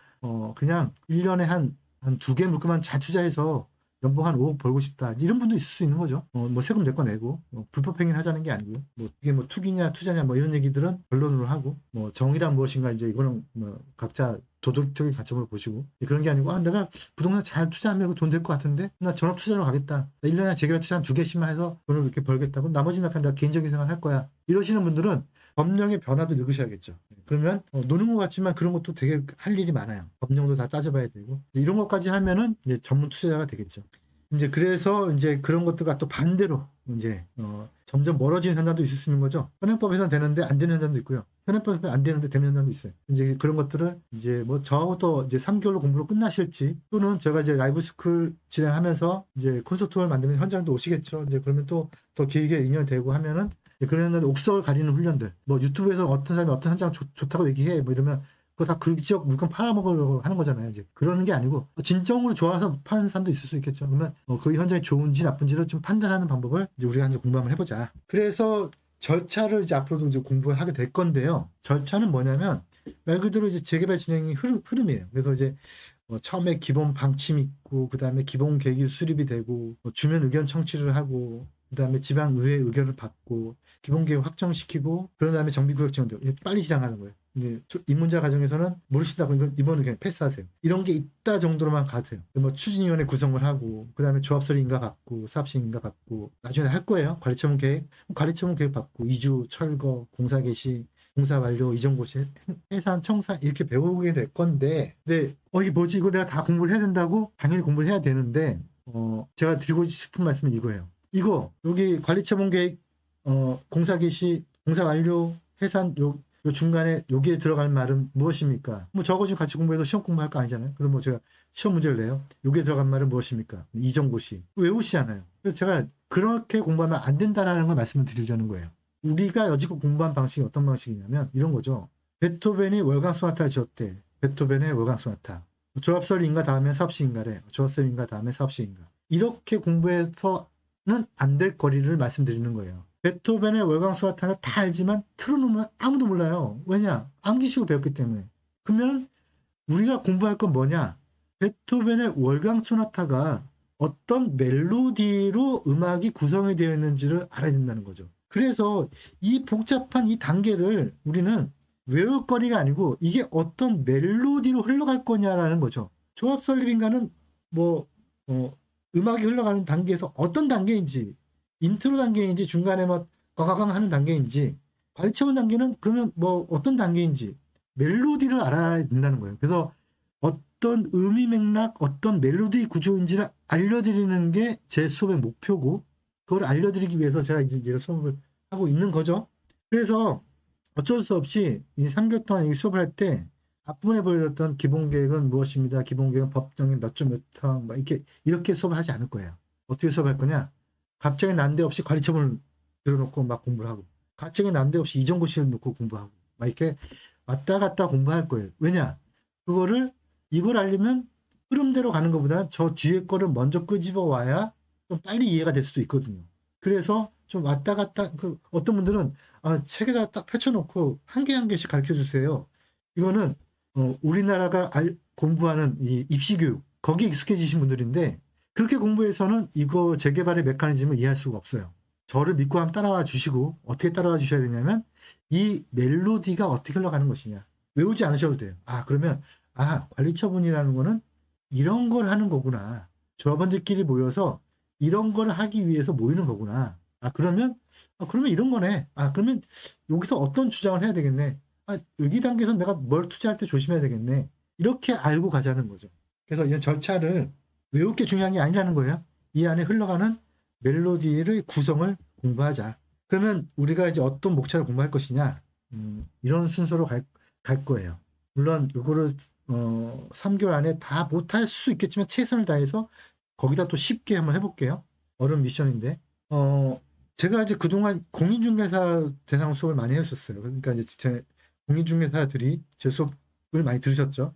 그냥 1년에 한 두 개 물건만 잘 투자해서 연봉 한 5억 벌고 싶다. 이런 분도 있을 수 있는 거죠. 뭐 세금 내 거 내고 불법 행위를 하자는 게 아니고요. 뭐 이게 뭐 투기냐 투자냐 뭐 이런 얘기들은 변론으로 하고 뭐 정의란 무엇인가 이제 이거는 뭐 각자 도덕적인 관점을 보시고 그런 게 아니고 내가 부동산 잘 투자하면 돈 될 것 같은데 나 전업 투자로 가겠다. 1년에 재개발 투자 한 2개씩만 해서 돈을 이렇게 벌겠다고 나머지는 내가 개인적인 생활 할 거야. 이러시는 분들은 법령의 변화도 읽으셔야겠죠. 그러면 노는 것 같지만 그런 것도 되게 할 일이 많아요. 법령도 다 따져봐야 되고 이런 것까지 하면은 이제 전문 투자자가 되겠죠. 이제 그래서 이제 그런 것들과 또 반대로 이제 점점 멀어지는 현상도 있을 수 있는 거죠. 현행법에서는 되는데 안 되는 현상도 있고요. 현행법에서 안 되는데 되는 현상도 있어요. 이제 그런 것들을 이제 뭐 저하고 또 이제 3개월로 공부로 끝나실지 또는 제가 이제 라이브 스쿨 진행하면서 이제 콘서트를 만들면 현장도 오시겠죠. 이제 그러면 또 더 길게 인연되고 하면은 그러면 옥석을 가리는 훈련들, 뭐 유튜브에서 어떤 사람이 어떤 현장 좋다고 얘기해, 뭐 이러면 그거 다 그 지역 물건 팔아먹으려고 하는 거잖아요. 이제 그러는 게 아니고 진정으로 좋아서 파는 사람도 있을 수 있겠죠. 그러면 그 현장이 좋은지 나쁜지를 좀 판단하는 방법을 이제 우리가 이제 공부 한번 해보자. 그래서 절차를 이제 앞으로도 이제 공부를 하게 될 건데요. 절차는 뭐냐면 말 그대로 이제 재개발 진행이 흐름이에요. 그래서 이제 처음에 기본 방침 있고 그다음에 기본 계획이 수립이 되고 주민 의견 청취를 하고 그다음에 지방의회 의견을 받고 기본 계획 확정시키고 그런 다음에 정비구역 지원되고 빨리 진행하는 거예요. 근데 입문자 과정에서는 모르신다고 이번은 그냥 패스하세요. 이런 게 있다 정도로만 가세요. 뭐 추진위원회 구성을 하고 그다음에 조합설이 인가 받고 사업시 인가 받고 나중에 할 거예요. 관리처분 계획 받고 이주 철거 공사 개시 공사 완료, 이전고시, 해산, 청산 이렇게 배우게 될 건데 근데 이게 뭐지? 이거 내가 다 공부를 해야 된다고? 당연히 공부를 해야 되는데 제가 드리고 싶은 말씀은 이거예요. 이거 여기 관리처분 계획 공사 개시, 공사 완료, 해산 요 중간에 여기에 들어갈 말은 무엇입니까? 뭐 저거 좀 같이 공부해서 시험 공부할 거 아니잖아요. 그럼 뭐 제가 시험 문제를 내요. 여기에 들어갈 말은 무엇입니까? 이전고시 외우시잖아요. 그래서 제가 그렇게 공부하면 안 된다라는 걸 말씀을 드리려는 거예요. 우리가 여지껏 공부한 방식이 어떤 방식이냐면 이런 거죠. 베토벤이 월강 소나타를 지었대. 베토벤의 월강 소나타. 조합설 인가 다음에 사업시 인가래. 조합설 인가 다음에 사업시 인가. 이렇게 공부해서는 안 될 거리를 말씀드리는 거예요. 베토벤의 월강 소나타를 다 알지만 틀어놓으면 아무도 몰라요. 왜냐? 암기식으로 배웠기 때문에. 그러면 우리가 공부할 건 뭐냐? 베토벤의 월강 소나타가 어떤 멜로디로 음악이 구성이 되어 있는지를 알아야 된다는 거죠. 그래서 이 복잡한 이 단계를 우리는 외울 거리가 아니고 이게 어떤 멜로디로 흘러갈 거냐라는 거죠. 조합 설립인가는 음악이 흘러가는 단계에서 어떤 단계인지 인트로 단계인지 중간에 뭐 과가강 하는 단계인지 관리처분 단계는 그러면 뭐 어떤 단계인지 멜로디를 알아야 된다는 거예요. 그래서 어떤 의미 맥락, 어떤 멜로디 구조인지를 알려드리는 게 제 수업의 목표고 그걸 알려드리기 위해서 제가 이제 이런 수업을 하고 있는 거죠. 그래서 어쩔 수 없이 이 3개월 동안 이 수업을 할 때 앞부분에 보여줬던 기본 계획은 무엇입니다. 기본 계획은 법정에 몇 점 몇 항 이렇게 수업을 하지 않을 거예요. 어떻게 수업할 거냐? 갑자기 난데없이 관리처분을 들어놓고 막 공부를 하고 갑자기 난데없이 이전고시를 놓고 공부하고 막 이렇게 왔다 갔다 공부할 거예요. 왜냐? 이걸 알려면 흐름대로 가는 것보다 저 뒤에 거를 먼저 끄집어 와야 좀 빨리 이해가 될 수도 있거든요. 그래서 좀 왔다 갔다 어떤 분들은 책에다 딱 펼쳐놓고 한 개 한 개씩 가르쳐 주세요. 이거는 우리나라가 공부하는 이 입시교육 거기에 익숙해지신 분들인데 그렇게 공부해서는 이거 재개발의 메커니즘을 이해할 수가 없어요. 저를 믿고 한번 따라와 주시고 어떻게 따라와 주셔야 되냐면 이 멜로디가 어떻게 흘러가는 것이냐 외우지 않으셔도 돼요. 그러면 관리처분이라는 거는 이런 걸 하는 거구나. 조합원들끼리 모여서 이런 걸 하기 위해서 모이는 거구나. 그러면 이런 거네. 그러면 여기서 어떤 주장을 해야 되겠네. 여기 단계에서 내가 뭘 투자할 때 조심해야 되겠네. 이렇게 알고 가자는 거죠. 그래서 이런 절차를 외울 게 중요한 게 아니라는 거예요. 이 안에 흘러가는 멜로디의 구성을 공부하자. 그러면 우리가 이제 어떤 목차를 공부할 것이냐, 이런 순서로 갈 거예요. 물론 이거를 3개월 안에 다 못할 수 있겠지만 최선을 다해서 거기다 또 쉽게 한번 해볼게요. 어려운 미션인데 제가 이제 그동안 공인중개사 대상 수업을 많이 했었어요. 그러니까 이제 공인중개사들이 제 수업을 많이 들으셨죠.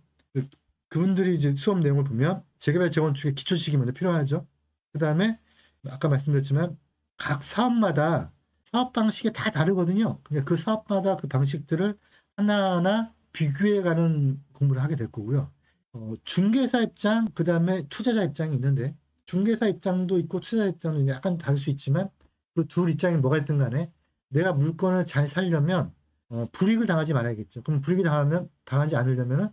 그분들이 이제 수업 내용을 보면 재개발 재건축의 기초식이 먼저 필요하죠. 그 다음에 아까 말씀드렸지만 각 사업마다 사업 방식이 다 다르거든요. 그러니까 그 사업마다 그 방식들을 하나하나 비교해가는 공부를 하게 될 거고요. 중개사 입장, 그 다음에 투자자 입장이 있는데 중개사 입장도 있고 투자자 입장도 약간 다를 수 있지만 그 둘 입장이 뭐가 있든 간에 내가 물건을 잘 살려면 불이익을 당하지 말아야겠죠. 그럼 불이익을 당하지 않으려면은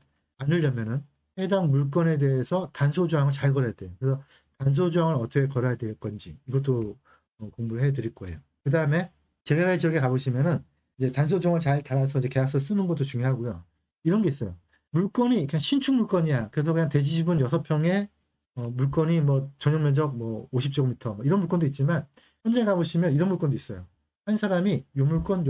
해당 물건에 대해서 단소조항을 잘 걸어야 돼요. 그래서 단소조항을 어떻게 걸어야 될 건지 이것도 공부를 해드릴 거예요. 그 다음에 재개발 지역에 가보시면은 이제 단소조항을 잘 달아서 이제 계약서 쓰는 것도 중요하고요. 이런 게 있어요. 물건이 그냥 신축 물건이야. 그래서 그냥 대지집은 6평에 물건이 뭐 전용 면적 뭐 50제곱미터 뭐 이런 물건도 있지만 현장에 가보시면 이런 물건도 있어요. 한 사람이 요 물건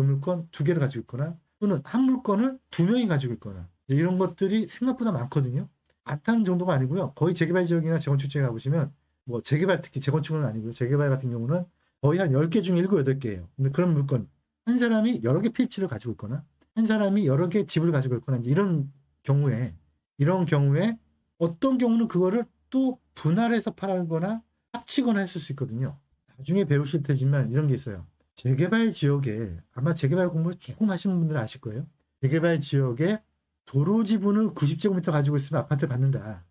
두 개를 가지고 있거나 또는 한 물건을 2명이 가지고 있거나 이런 것들이 생각보다 많거든요. 많다는 정도가 아니고요. 거의 재개발 지역이나 재건축 지역에 가보시면 뭐 재개발 특히 재건축은 아니고요. 재개발 같은 경우는 거의 한 10개 중에 7, 8개예요. 근데 그런 물건 한 사람이 여러 개 필지를 가지고 있거나 한 사람이 여러 개 집을 가지고 있거나 이런 경우에 어떤 경우는 그거를 또 분할해서 팔거나 합치거나 했을 수 있거든요. 나중에 배우실 테지만 이런 게 있어요. 재개발 지역에 아마 재개발 공부를 조금 하시는 분들은 아실 거예요. 재개발 지역에 도로 지분을 90제곱미터 가지고 있으면 아파트 받는다.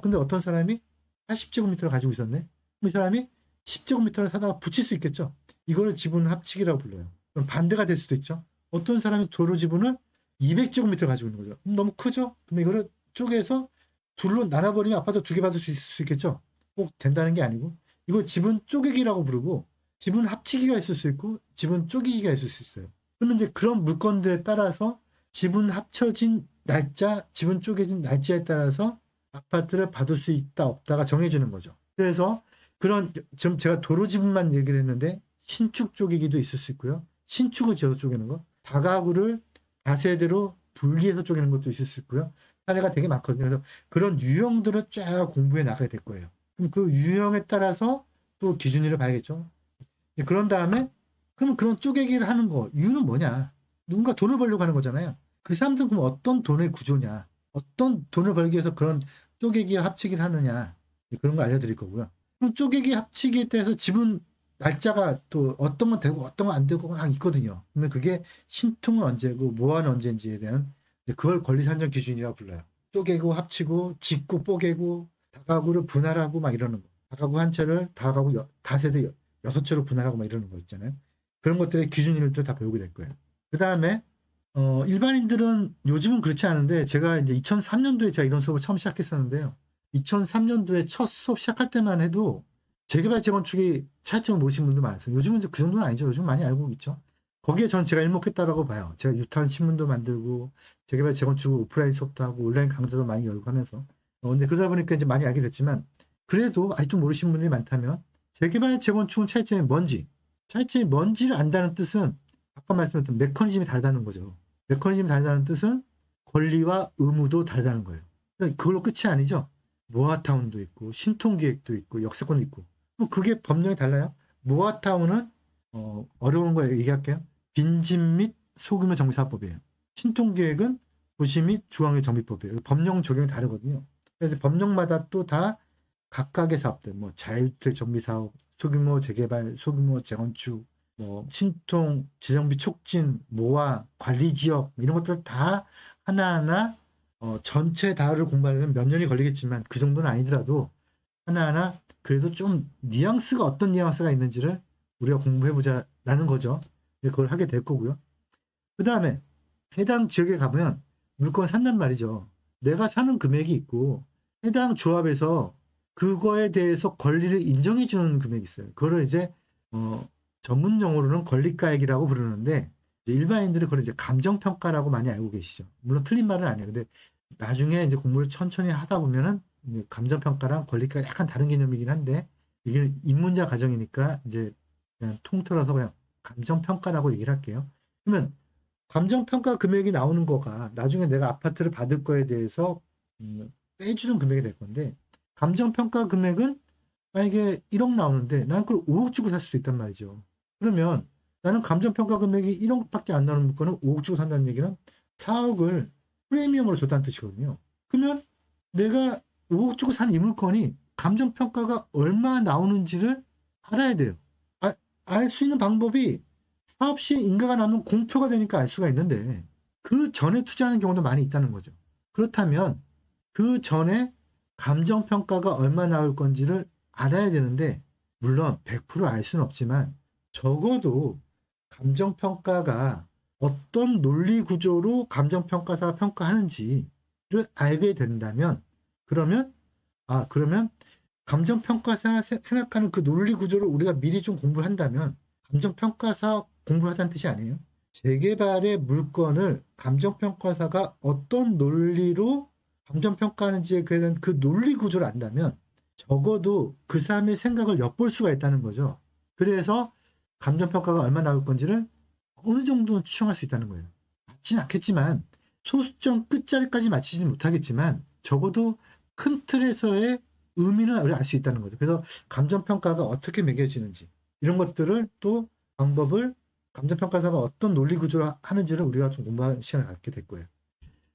근데 어떤 사람이 80제곱미터를 가지고 있었네. 이 사람이 10제곱미터를 사다가 붙일 수 있겠죠. 이거를 지분 합치기라고 불러요. 그럼 반대가 될 수도 있죠. 어떤 사람이 도로 지분을 200제곱미터 가지고 있는 거죠. 너무 크죠? 그럼 이거를 쪼개서 둘로 나눠버리면 아파트 2개 받을 수 있겠죠? 꼭 된다는 게 아니고 이걸 지분 쪼개기라고 부르고 지분 합치기가 있을 수 있고 지분 쪼개기가 있을 수 있어요. 그러면 이제 그런 물건들에 따라서 지분 합쳐진 날짜, 지분 쪼개진 날짜에 따라서 아파트를 받을 수 있다 없다가 정해지는 거죠. 그래서 그런 지금 제가 도로 지분만 얘기를 했는데 신축 쪼개기도 있을 수 있고요. 신축을 지어서 쪼개는 거, 다가구를 다세대로 분리해서 쪼개는 것도 있을 수 있고요. 사례가 되게 많거든요. 그래서 그런 유형들을 쫙 공부해 나가게 될 거예요. 그럼 그 유형에 따라서 또 기준위를 봐야겠죠. 그런 다음에 그럼 그런 쪼개기를 하는 거 이유는 뭐냐? 누군가 돈을 벌려고 하는 거잖아요. 그 사람들은 그럼 어떤 돈의 구조냐? 어떤 돈을 벌기 위해서 그런 쪼개기와 합치기를 하느냐? 그런 거 알려드릴 거고요. 그럼 쪼개기 합치기에 대해서 지분 날짜가 또 어떤 건 되고 어떤 건 안 되고 막 있거든요. 그러면 그게 신통은 언제고 뭐하는 언제인지에 대한 그걸 권리산정 기준이라고 불러요. 쪼개고 합치고 짓고 뽀개고 다가구를 분할하고 막 이러는 거. 다가구 한 채를 다가구 다세대 6채로 분할하고 막 이러는 거 있잖아요. 그런 것들의 기준일들 다 배우게 될 거예요. 그 다음에 일반인들은 요즘은 그렇지 않은데 제가 이제 2003년도에 제가 이런 수업을 처음 시작했었는데요. 2003년도에 첫 수업 시작할 때만 해도 재개발 재건축이 차이점을 모르신 분도 많았어요. 요즘은 그 정도는 아니죠. 요즘 많이 알고 있죠. 거기에 전 제가 일목했다라고 봐요. 제가 유탄 신문도 만들고 재개발 재건축 오프라인 수업도 하고 온라인 강좌도 많이 열고 하면서 근데 그러다 보니까 이제 많이 알게 됐지만 그래도 아직도 모르시는 분들이 많다면 재개발 재건축은 차이점이 뭔지 차이점이 뭔지를 안다는 뜻은 아까 말씀드렸던 메커니즘이 다르다는 거죠. 메커니즘이 다르다는 뜻은 권리와 의무도 다르다는 거예요. 그러니까 그걸로 끝이 아니죠. 모아타운도 있고 신통기획도 있고 역세권도 있고 그게 법령이 달라요. 모아타운은 어려운 거 얘기할게요. 빈집 및 소규모 정비사업법이에요. 신통기획은 도시 및 중앙의 정비법이에요. 법령 적용이 다르거든요. 그래서 법령마다 또 다 각각의 사업들, 뭐 자유주택 정비사업, 소규모 재개발, 소규모 재건축, 뭐 신통, 재정비 촉진, 모아, 관리지역 이런 것들 다 하나하나 전체 다를 공부하려면 몇 년이 걸리겠지만 그 정도는 아니더라도 하나하나 그래도 좀 뉘앙스가 어떤 뉘앙스가 있는지를 우리가 공부해보자라는 거죠. 그걸 하게 될 거고요. 그 다음에 해당 지역에 가면 물건 산단 말이죠. 내가 사는 금액이 있고 해당 조합에서 그거에 대해서 권리를 인정해주는 금액이 있어요. 그거를 이제 전문 용어로는 권리가액이라고 부르는데 일반인들이 그걸 이제 감정평가라고 많이 알고 계시죠. 물론 틀린 말은 아니에요. 근데 나중에 이제 공부를 천천히 하다 보면은 감정평가랑 권리가가 약간 다른 개념이긴 한데 이게 입문자 가정이니까 이제 그냥 통틀어서 그냥 감정평가라고 얘기를 할게요. 그러면 감정평가 금액이 나오는 거가 나중에 내가 아파트를 받을 거에 대해서 빼주는 금액이 될 건데, 감정평가 금액은 만약에 1억 나오는데 나는 그걸 5억 주고 살 수도 있단 말이죠. 그러면 나는 감정평가 금액이 1억밖에 안 나오는 물건을 5억 주고 산다는 얘기는 4억을 프리미엄으로 줬다는 뜻이거든요. 그러면 내가 5억 주고 산 이 물건이 감정평가가 얼마 나오는지를 알아야 돼요. 알 수 있는 방법이 사업 시에 인가가 나면 공표가 되니까 알 수가 있는데, 그 전에 투자하는 경우도 많이 있다는 거죠. 그렇다면 그 전에 감정평가가 얼마 나올 건지를 알아야 되는데, 물론 100% 알 수는 없지만 적어도 감정평가가 어떤 논리 구조로 감정평가사가 평가하는지를 알게 된다면, 그러면 감정평가사 생각하는 그 논리 구조를 우리가 미리 좀 공부를 한다면, 감정평가사 공부를 하자는 뜻이 아니에요. 재개발의 물건을 감정평가사가 어떤 논리로 감정평가하는지에 대한 그 논리 구조를 안다면 적어도 그 사람의 생각을 엿볼 수가 있다는 거죠. 그래서 감정평가가 얼마 나올 건지를 어느 정도는 추정할 수 있다는 거예요. 맞지는 않겠지만, 소수점 끝자리까지 맞히지 못하겠지만 적어도 큰 틀에서의 의미는 우리가 알 수 있다는 거죠. 그래서 감정평가가 어떻게 매겨지는지, 이런 것들을 또 방법을, 감정평가사가 어떤 논리 구조를 하는지를 우리가 좀 공부할 시간을 갖게 될 거예요.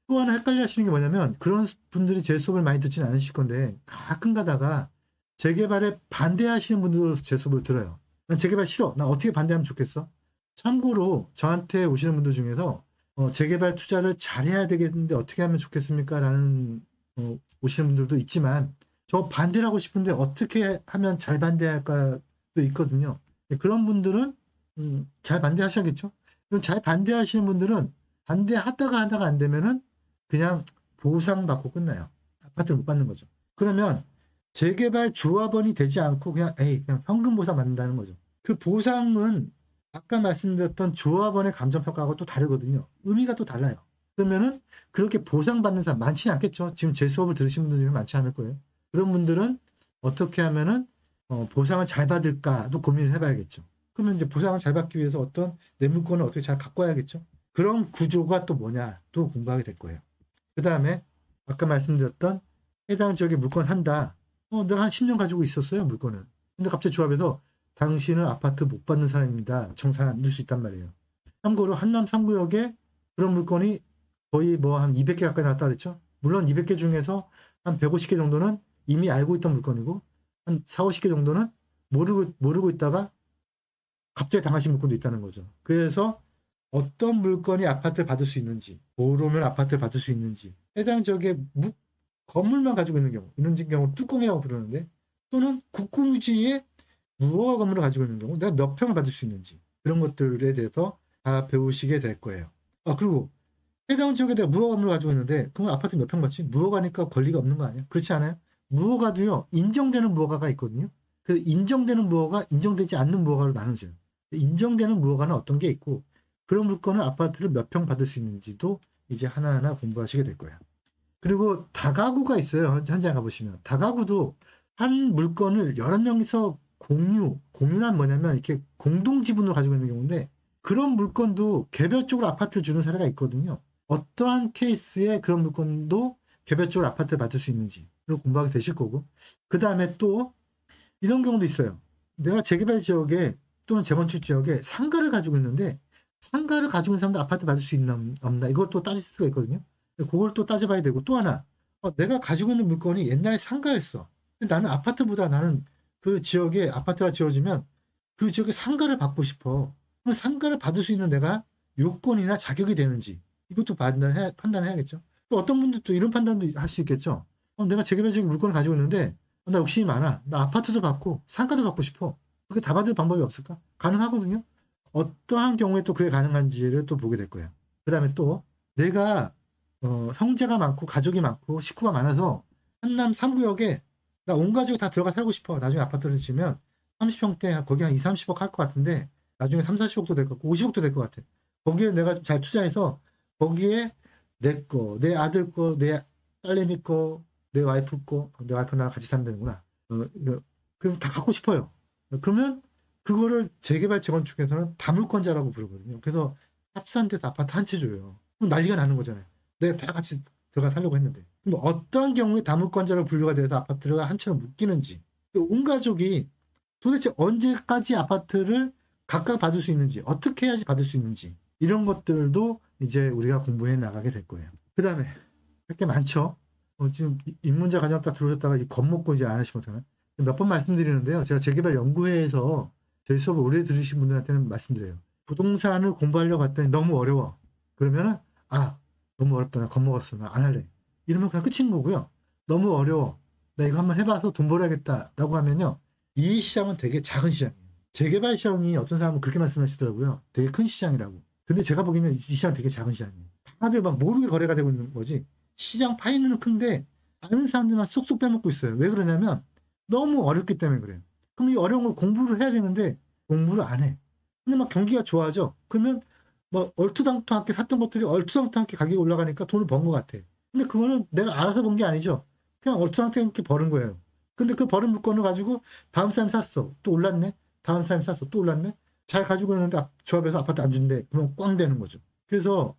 또 하나 헷갈려 하시는 게 뭐냐면, 그런 분들이 제 수업을 많이 듣지는 않으실 건데 가끔 가다가 재개발에 반대하시는 분들 제 수업을 들어요. 난 재개발 싫어. 난 어떻게 반대하면 좋겠어? 참고로 저한테 오시는 분들 중에서 재개발 투자를 잘해야 되겠는데 어떻게 하면 좋겠습니까? 라는 오시는 분들도 있지만, 저 반대를 하고 싶은데 어떻게 하면 잘 반대할까도 있거든요. 그런 분들은 잘 반대하셔야겠죠. 그럼 잘 반대하시는 분들은 반대하다가 안 되면은 그냥 보상받고 끝나요. 아파트를 못 받는 거죠. 그러면 재개발 조합원이 되지 않고 그냥 현금 보상 받는다는 거죠. 그 보상은 아까 말씀드렸던 조합원의 감정평가하고 또 다르거든요. 의미가 또 달라요. 그러면은 그렇게 보상받는 사람 많지는 않겠죠. 지금 제 수업을 들으신 분들이 많지 않을 거예요. 그런 분들은 어떻게 하면은 보상을 잘 받을까도 고민을 해봐야겠죠. 그러면 이제 보상을 잘 받기 위해서 어떤 내 물건을 어떻게 잘 갖고 와야겠죠. 그런 구조가 또 뭐냐 또 공부하게 될 거예요. 그 다음에 아까 말씀드렸던 해당 지역에 물건 산다. 내가 한 10년 가지고 있었어요, 물건을. 근데 갑자기 조합에서 당신은 아파트 못 받는 사람입니다. 청산 넣을 수 있단 말이에요. 참고로 한남 3구역에 그런 물건이 거의 뭐 한 200개 가까이 나왔다 그랬죠. 물론 200개 중에서 한 150개 정도는 이미 알고 있던 물건이고, 한 4, 50개 정도는 모르고 있다가 갑자기 당하신 물건도 있다는 거죠. 그래서 어떤 물건이 아파트를 받을 수 있는지, 뭐로면 아파트를 받을 수 있는지, 해당 지역에 건물만 가지고 있는 경우, 이런 경우 뚜껑이라고 부르는데, 또는 국공유지의 무허가 건물을 가지고 있는 경우 내가 몇 평을 받을 수 있는지, 그런 것들에 대해서 다 배우시게 될 거예요. 그리고 해당 지역에 내가 무허가 건물을 가지고 있는데 그럼 아파트 몇 평 받지? 무허가니까 권리가 없는 거 아니야? 그렇지 않아요? 무허가도요, 인정되는 무허가가 있거든요. 그 인정되는 무허가, 인정되지 않는 무허가로 나눠져요. 인정되는 무허가는 어떤 게 있고, 그런 물건을 아파트를 몇 평 받을 수 있는지도 이제 하나하나 공부하시게 될 거예요. 그리고 다가구가 있어요. 현장 가보시면. 다가구도 한 물건을 여러 명이서 공유란 뭐냐면 이렇게 공동 지분으로 가지고 있는 경우인데, 그런 물건도 개별적으로 아파트를 주는 사례가 있거든요. 어떠한 케이스에 그런 물건도 개별적으로 아파트를 받을 수 있는지를 공부하게 되실 거고, 그 다음에 또 이런 경우도 있어요. 내가 재개발 지역에 또는 재건축 지역에 상가를 가지고 있는데, 상가를 가지고 있는 사람도 아파트 받을 수 있나 없나, 이것도 따질 수가 있거든요. 그걸 또 따져봐야 되고, 또 하나, 내가 가지고 있는 물건이 옛날에 상가였어. 근데 나는 아파트보다, 나는 그 지역에 아파트가 지어지면 그 지역에 상가를 받고 싶어. 그럼 상가를 받을 수 있는 내가 요건이나 자격이 되는지, 이것도 판단해야겠죠. 또 어떤 분들도 이런 판단도 할 수 있겠죠. 내가 재개발 지역에 물건을 가지고 있는데 나 욕심이 많아. 나 아파트도 받고 상가도 받고 싶어. 그게 다 받을 방법이 없을까? 가능하거든요. 어떠한 경우에 또 그게 가능한지를 또 보게 될 거예요. 그 다음에 또 내가 형제가 많고 가족이 많고 식구가 많아서 한남 3구역에 나 온 가족이 다 들어가 살고 싶어. 나중에 아파트를 지으면 30평대 거기 한 2, 30억 할 것 같은데 나중에 3, 40억도 될 것 같고 50억도 될 것 같아. 거기에 내가 좀 잘 투자해서 거기에 내 거, 내 아들 거, 내 딸내미 거, 내 와이프 거, 내 와이프 나랑 같이 살면 되는구나. 그럼 다 갖고 싶어요. 그러면 그거를 재개발 재건축에서는 다물권자라고 부르거든요. 그래서 값싼 데서 아파트 한 채 줘요. 그럼 난리가 나는 거잖아요. 내가 다 같이 들어가 살려고 했는데. 그럼 어떠한 경우에 다물권자로 분류가 돼서 아파트가 한 채로 묶이는지, 온 가족이 도대체 언제까지 아파트를 각각 받을 수 있는지, 어떻게 해야지 받을 수 있는지, 이런 것들도 이제 우리가 공부해 나가게 될 거예요. 그 다음에 할 게 많죠. 지금 입문자 과정 딱 들어오셨다가 겁먹고 이제 안 하시면 어떡하나. 몇 번 말씀드리는데요. 제가 재개발 연구회에서 저희 수업을 오래 들으신 분들한테는 말씀드려요. 부동산을 공부하려고 갔더니 너무 어려워. 그러면은 너무 어렵다. 나 겁먹었어. 나 안 할래. 이러면 그냥 끝인 거고요. 너무 어려워. 나 이거 한번 해봐서 돈 벌어야겠다라고 하면요. 이 시장은 되게 작은 시장이에요. 재개발 시장이 어떤 사람은 그렇게 말씀하시더라고요. 되게 큰 시장이라고. 근데 제가 보기에는 이 시장 되게 작은 시장이에요. 다들 막 모르게 거래가 되고 있는 거지. 시장 파이는 큰데 아는 사람들만 쏙쏙 빼먹고 있어요. 왜 그러냐면 너무 어렵기 때문에 그래요. 그럼 이 어려운 걸 공부를 해야 되는데 공부를 안 해. 근데 막 경기가 좋아져. 그러면 뭐 얼토당토하게 샀던 것들이 얼토당토하게 가격이 올라가니까 돈을 번 것 같아. 근데 그거는 내가 알아서 번 게 아니죠. 그냥 얼토당토하게 버는 거예요. 근데 그 버는 물건을 가지고 다음 사람이 샀어. 또 올랐네. 다음 사람이 샀어. 또 올랐네. 잘 가지고 있는데 조합에서 아파트 안 준대. 그러면 꽝 되는 거죠. 그래서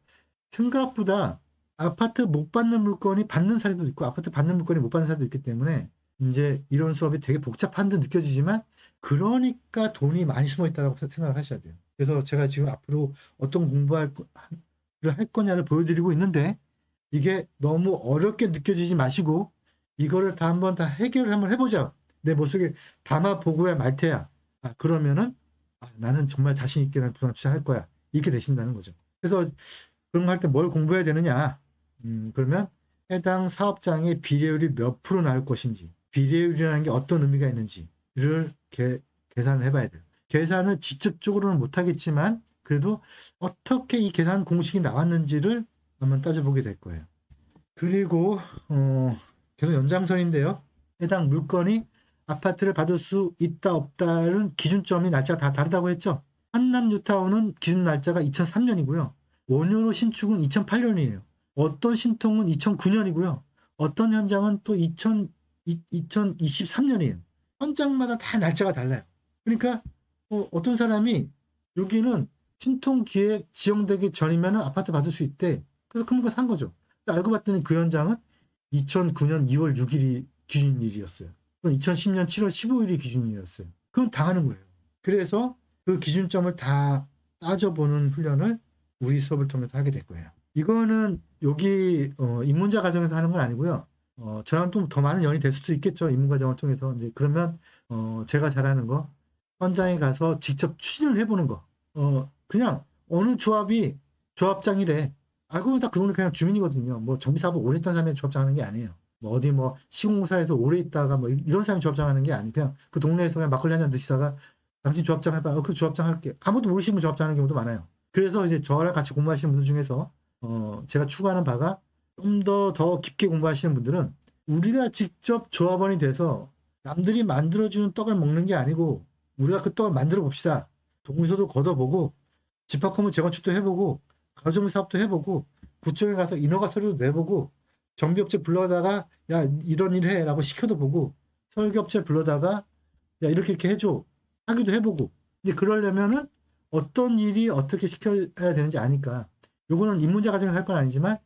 생각보다 아파트 못 받는 물건이 받는 사례도 있고 아파트 받는 물건이 못 받는 사례도 있기 때문에 이제 이런 수업이 되게 복잡한 듯 느껴지지만 그러니까 돈이 많이 숨어 있다고 생각을 하셔야 돼요. 그래서 제가 지금 앞으로 어떤 공부를 할 거냐를 보여드리고 있는데 이게 너무 어렵게 느껴지지 마시고 이거를 다 한번 다 해결을 한번 해보자. 내 머릿속에 담아보고야 말테야. 그러면은 나는 정말 자신 있게 난 부동산 투자할 거야. 이렇게 되신다는 거죠. 그래서 그런 거 할 때 뭘 공부해야 되느냐? 그러면 해당 사업장의 비례율이 몇 프로 나올 것인지, 비례율이라는 게 어떤 의미가 있는지를 계산을 해봐야 돼요. 계산을 직접적으로는 못하겠지만 그래도 어떻게 이 계산 공식이 나왔는지를 한번 따져보게 될 거예요. 그리고 계속 연장선인데요. 해당 물건이 아파트를 받을 수 있다 없다는 기준점이 날짜가 다 다르다고 했죠. 한남 뉴타운은 기준 날짜가 2003년이고요. 원효로 신축은 2008년이에요. 어떤 신통은 2009년이고요. 어떤 현장은 또 2023년이에요. 현장마다 다 날짜가 달라요. 그러니까 어떤 사람이 여기는 신통 기획 지정되기 전이면 아파트 받을 수 있대. 그래서 그런 거 산 거죠. 알고 봤더니 그 현장은 2009년 2월 6일이 기준일이었어요. 그럼 2010년 7월 15일이 기준일이었어요. 그럼 당하는 거예요. 그래서 그 기준점을 다 따져보는 훈련을 우리 수업을 통해서 하게 될 거예요. 이거는 여기 입문자 과정에서 하는 건 아니고요. 저랑 좀 더 많은 연이 될 수도 있겠죠. 입문 과정을 통해서. 이제 그러면 제가 잘하는 거 현장에 가서 직접 추진을 해보는 거. 그냥 어느 조합이 조합장이래. 알고 보면 다 그 동네 그냥 주민이거든요. 뭐 정비사업 오래 했던 사람이 조합장 하는 게 아니에요. 뭐 어디 뭐 시공사에서 오래 있다가 뭐 이런 사람이 조합장 하는 게 아니고 그냥 그 동네에서 그냥 막걸리 한잔 드시다가 당신 조합장 해봐. 그 조합장 할게. 아무도 모르시는 분 조합장 하는 경우도 많아요. 그래서 이제 저랑 같이 공부하시는 분들 중에서 제가 추구하는 바가 좀 더 깊게 공부하시는 분들은 우리가 직접 조합원이 돼서 남들이 만들어주는 떡을 먹는 게 아니고 우리가 그 떡을 만들어 봅시다. 동의서도 걷어보고 집합건물 재건축도 해보고 가정비 사업도 해보고 구청에 가서 인허가 서류도 내보고 정비업체 불러다가 야 이런 일 해라고 시켜도 보고 설계업체 불러다가 야 이렇게 해줘 하기도 해보고 이제 그러려면은 어떤 일이 어떻게 시켜야 되는지 아니까 요거는 입문자 과정에서 할 건 아니지만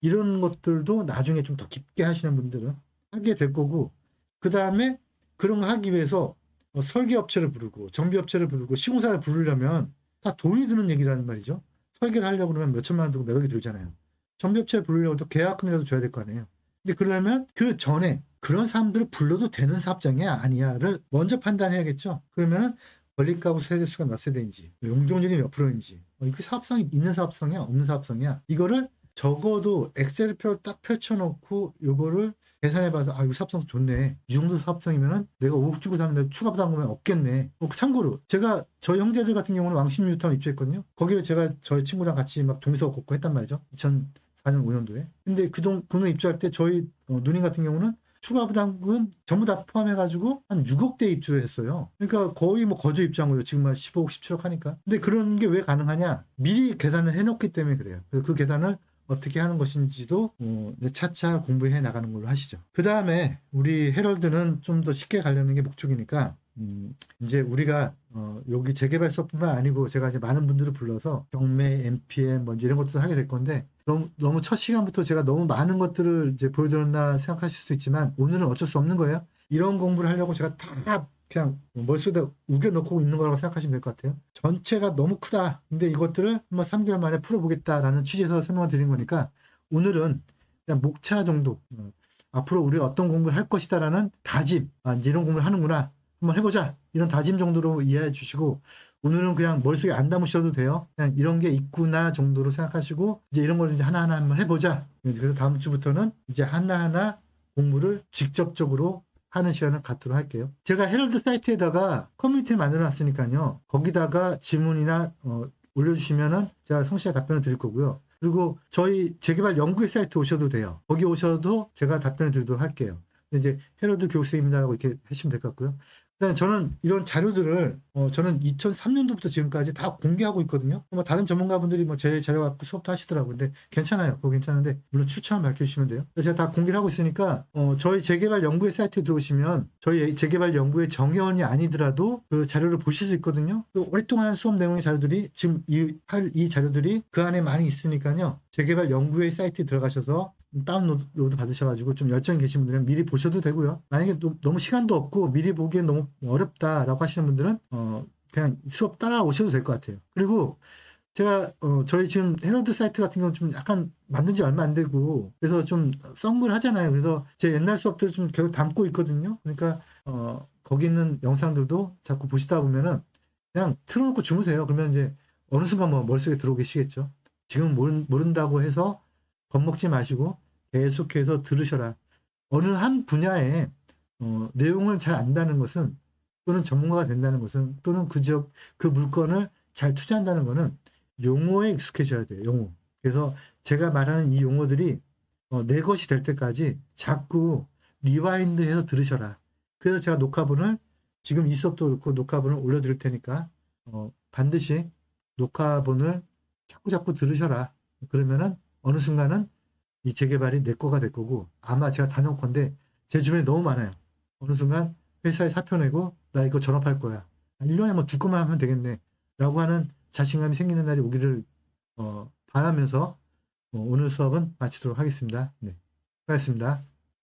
이런 것들도 나중에 좀 더 깊게 하시는 분들은 하게 될 거고 그 다음에 그런 거 하기 위해서 설계업체를 부르고 정비업체를 부르고 시공사를 부르려면 다 돈이 드는 얘기라는 말이죠. 설계를 하려고 그러면 몇 천만 원 들고 몇 억이 들잖아요. 정비업체 부르려고 또 계약금이라도 줘야 될 거 아니에요. 근데 그러려면 그 전에 그런 사람들을 불러도 되는 사업장이야 아니야를 먼저 판단해야겠죠. 그러면 건립가구 세대수가 몇 세대인지 용적률이 몇 프로인지 이게 사업성이 있는 사업성이야 없는 사업성이야 이거를 적어도 엑셀표를 딱 펼쳐놓고 요거를 계산해봐서 이거 사업성 좋네. 이 정도 사업성이면은 내가 5억 주고 사는데 추가 부담금이 없겠네. 참고로 제가 저희 형제들 같은 경우는 왕십 뉴타운 입주했거든요. 거기에 제가 저희 친구랑 같이 막 동서 걷고 했단 말이죠. 2004년 5년도에. 근데 그 동네 입주할 때 저희 누님 같은 경우는 추가 부담금 전부 다 포함해가지고 한 6억대 입주를 했어요. 그러니까 거의 뭐 거저 입주한 거죠. 지금 한 15억, 17억 하니까. 근데 그런 게 왜 가능하냐? 미리 계산을 해놓기 때문에 그래요. 그 계산을 어떻게 하는 것인지도 차차 공부해 나가는 걸로 하시죠. 그 다음에 우리 헤럴드는 좀 더 쉽게 가려는 게 목적이니까 이제 우리가 여기 재개발 수업뿐만 아니고 제가 이제 많은 분들을 불러서 경매, NPM 뭐 이제 이런 것도 하게 될 건데 너무 첫 시간부터 제가 너무 많은 것들을 이제 보여드렸나 생각하실 수도 있지만 오늘은 어쩔 수 없는 거예요. 이런 공부를 하려고 제가 다 그냥 머릿속에 우겨넣고 있는 거라고 생각하시면 될 것 같아요. 전체가 너무 크다. 근데 이것들을 한번 3개월 만에 풀어보겠다라는 취지에서 설명을 드린 거니까 오늘은 그냥 목차 정도 앞으로 우리가 어떤 공부를 할 것이다라는 다짐, 이제 이런 공부를 하는구나. 한번 해보자. 이런 다짐 정도로 이해해 주시고 오늘은 그냥 머릿속에 안 담으셔도 돼요. 그냥 이런 게 있구나 정도로 생각하시고 이제 이런 걸 이제 하나하나 한번 해보자. 그래서 다음 주부터는 이제 하나하나 공부를 직접적으로 하는 시간을 갖도록 할게요. 제가 헤럴드 사이트에다가 커뮤니티를 만들어 놨으니까요. 거기다가 질문이나 올려주시면은 제가 성실하게 답변을 드릴 거고요. 그리고 저희 재개발 연구회 사이트 오셔도 돼요. 거기 오셔도 제가 답변을 드리도록 할게요. 이제 헤럴드 교육생입니다라고 이렇게 하시면 될 것 같고요. 그다음에 저는 이런 자료들을 저는 2003년도부터 지금까지 다 공개하고 있거든요. 뭐 다른 전문가분들이 뭐 제 자료 갖고 수업도 하시더라고요. 근데 괜찮아요. 그거 괜찮은데 물론 추천 밝혀주시면 돼요. 제가 다 공개를 하고 있으니까 저희 재개발 연구회 사이트에 들어오시면 저희 재개발 연구회 정회원이 아니더라도 그 자료를 보실 수 있거든요. 그 오랫동안 한 수업 내용의 자료들이 지금 이 자료들이 그 안에 많이 있으니까요. 재개발 연구회 사이트에 들어가셔서 다운로드 받으셔가지고 좀 열정이 계신 분들은 미리 보셔도 되고요. 만약에 너무 시간도 없고 미리 보기엔 너무 어렵다라고 하시는 분들은 그냥 수업 따라오셔도 될 것 같아요. 그리고 제가 저희 지금 헤럴드 사이트 같은 경우는 좀 약간 만든 지 얼마 안 되고 그래서 좀 썩물 하잖아요. 그래서 제 옛날 수업들을 좀 계속 담고 있거든요. 그러니까 거기 있는 영상들도 자꾸 보시다 보면은 그냥 틀어놓고 주무세요. 그러면 이제 어느 순간 뭐 머릿속에 들어오시겠죠. 지금 모른다고 해서 겁먹지 마시고 계속해서 들으셔라. 어느 한 분야에 내용을 잘 안다는 것은 또는 전문가가 된다는 것은 또는 그 지역 그 물건을 잘 투자한다는 것은 용어에 익숙해져야 돼요. 용어. 그래서 제가 말하는 이 용어들이 내 것이 될 때까지 자꾸 리와인드해서 들으셔라. 그래서 제가 녹화본을 지금 이 수업도 그렇고 녹화본을 올려드릴 테니까 반드시 녹화본을 자꾸 들으셔라. 그러면은 어느 순간은 이 재개발이 내 거가 될 거고 아마 제가 단언컨대 제 주변에 너무 많아요. 어느 순간 회사에 사표 내고 나 이거 졸업할 거야. 1년에 뭐 2건만 하면 되겠네. 라고 하는 자신감이 생기는 날이 오기를 바라면서 오늘 수업은 마치도록 하겠습니다. 네, 수고하셨습니다.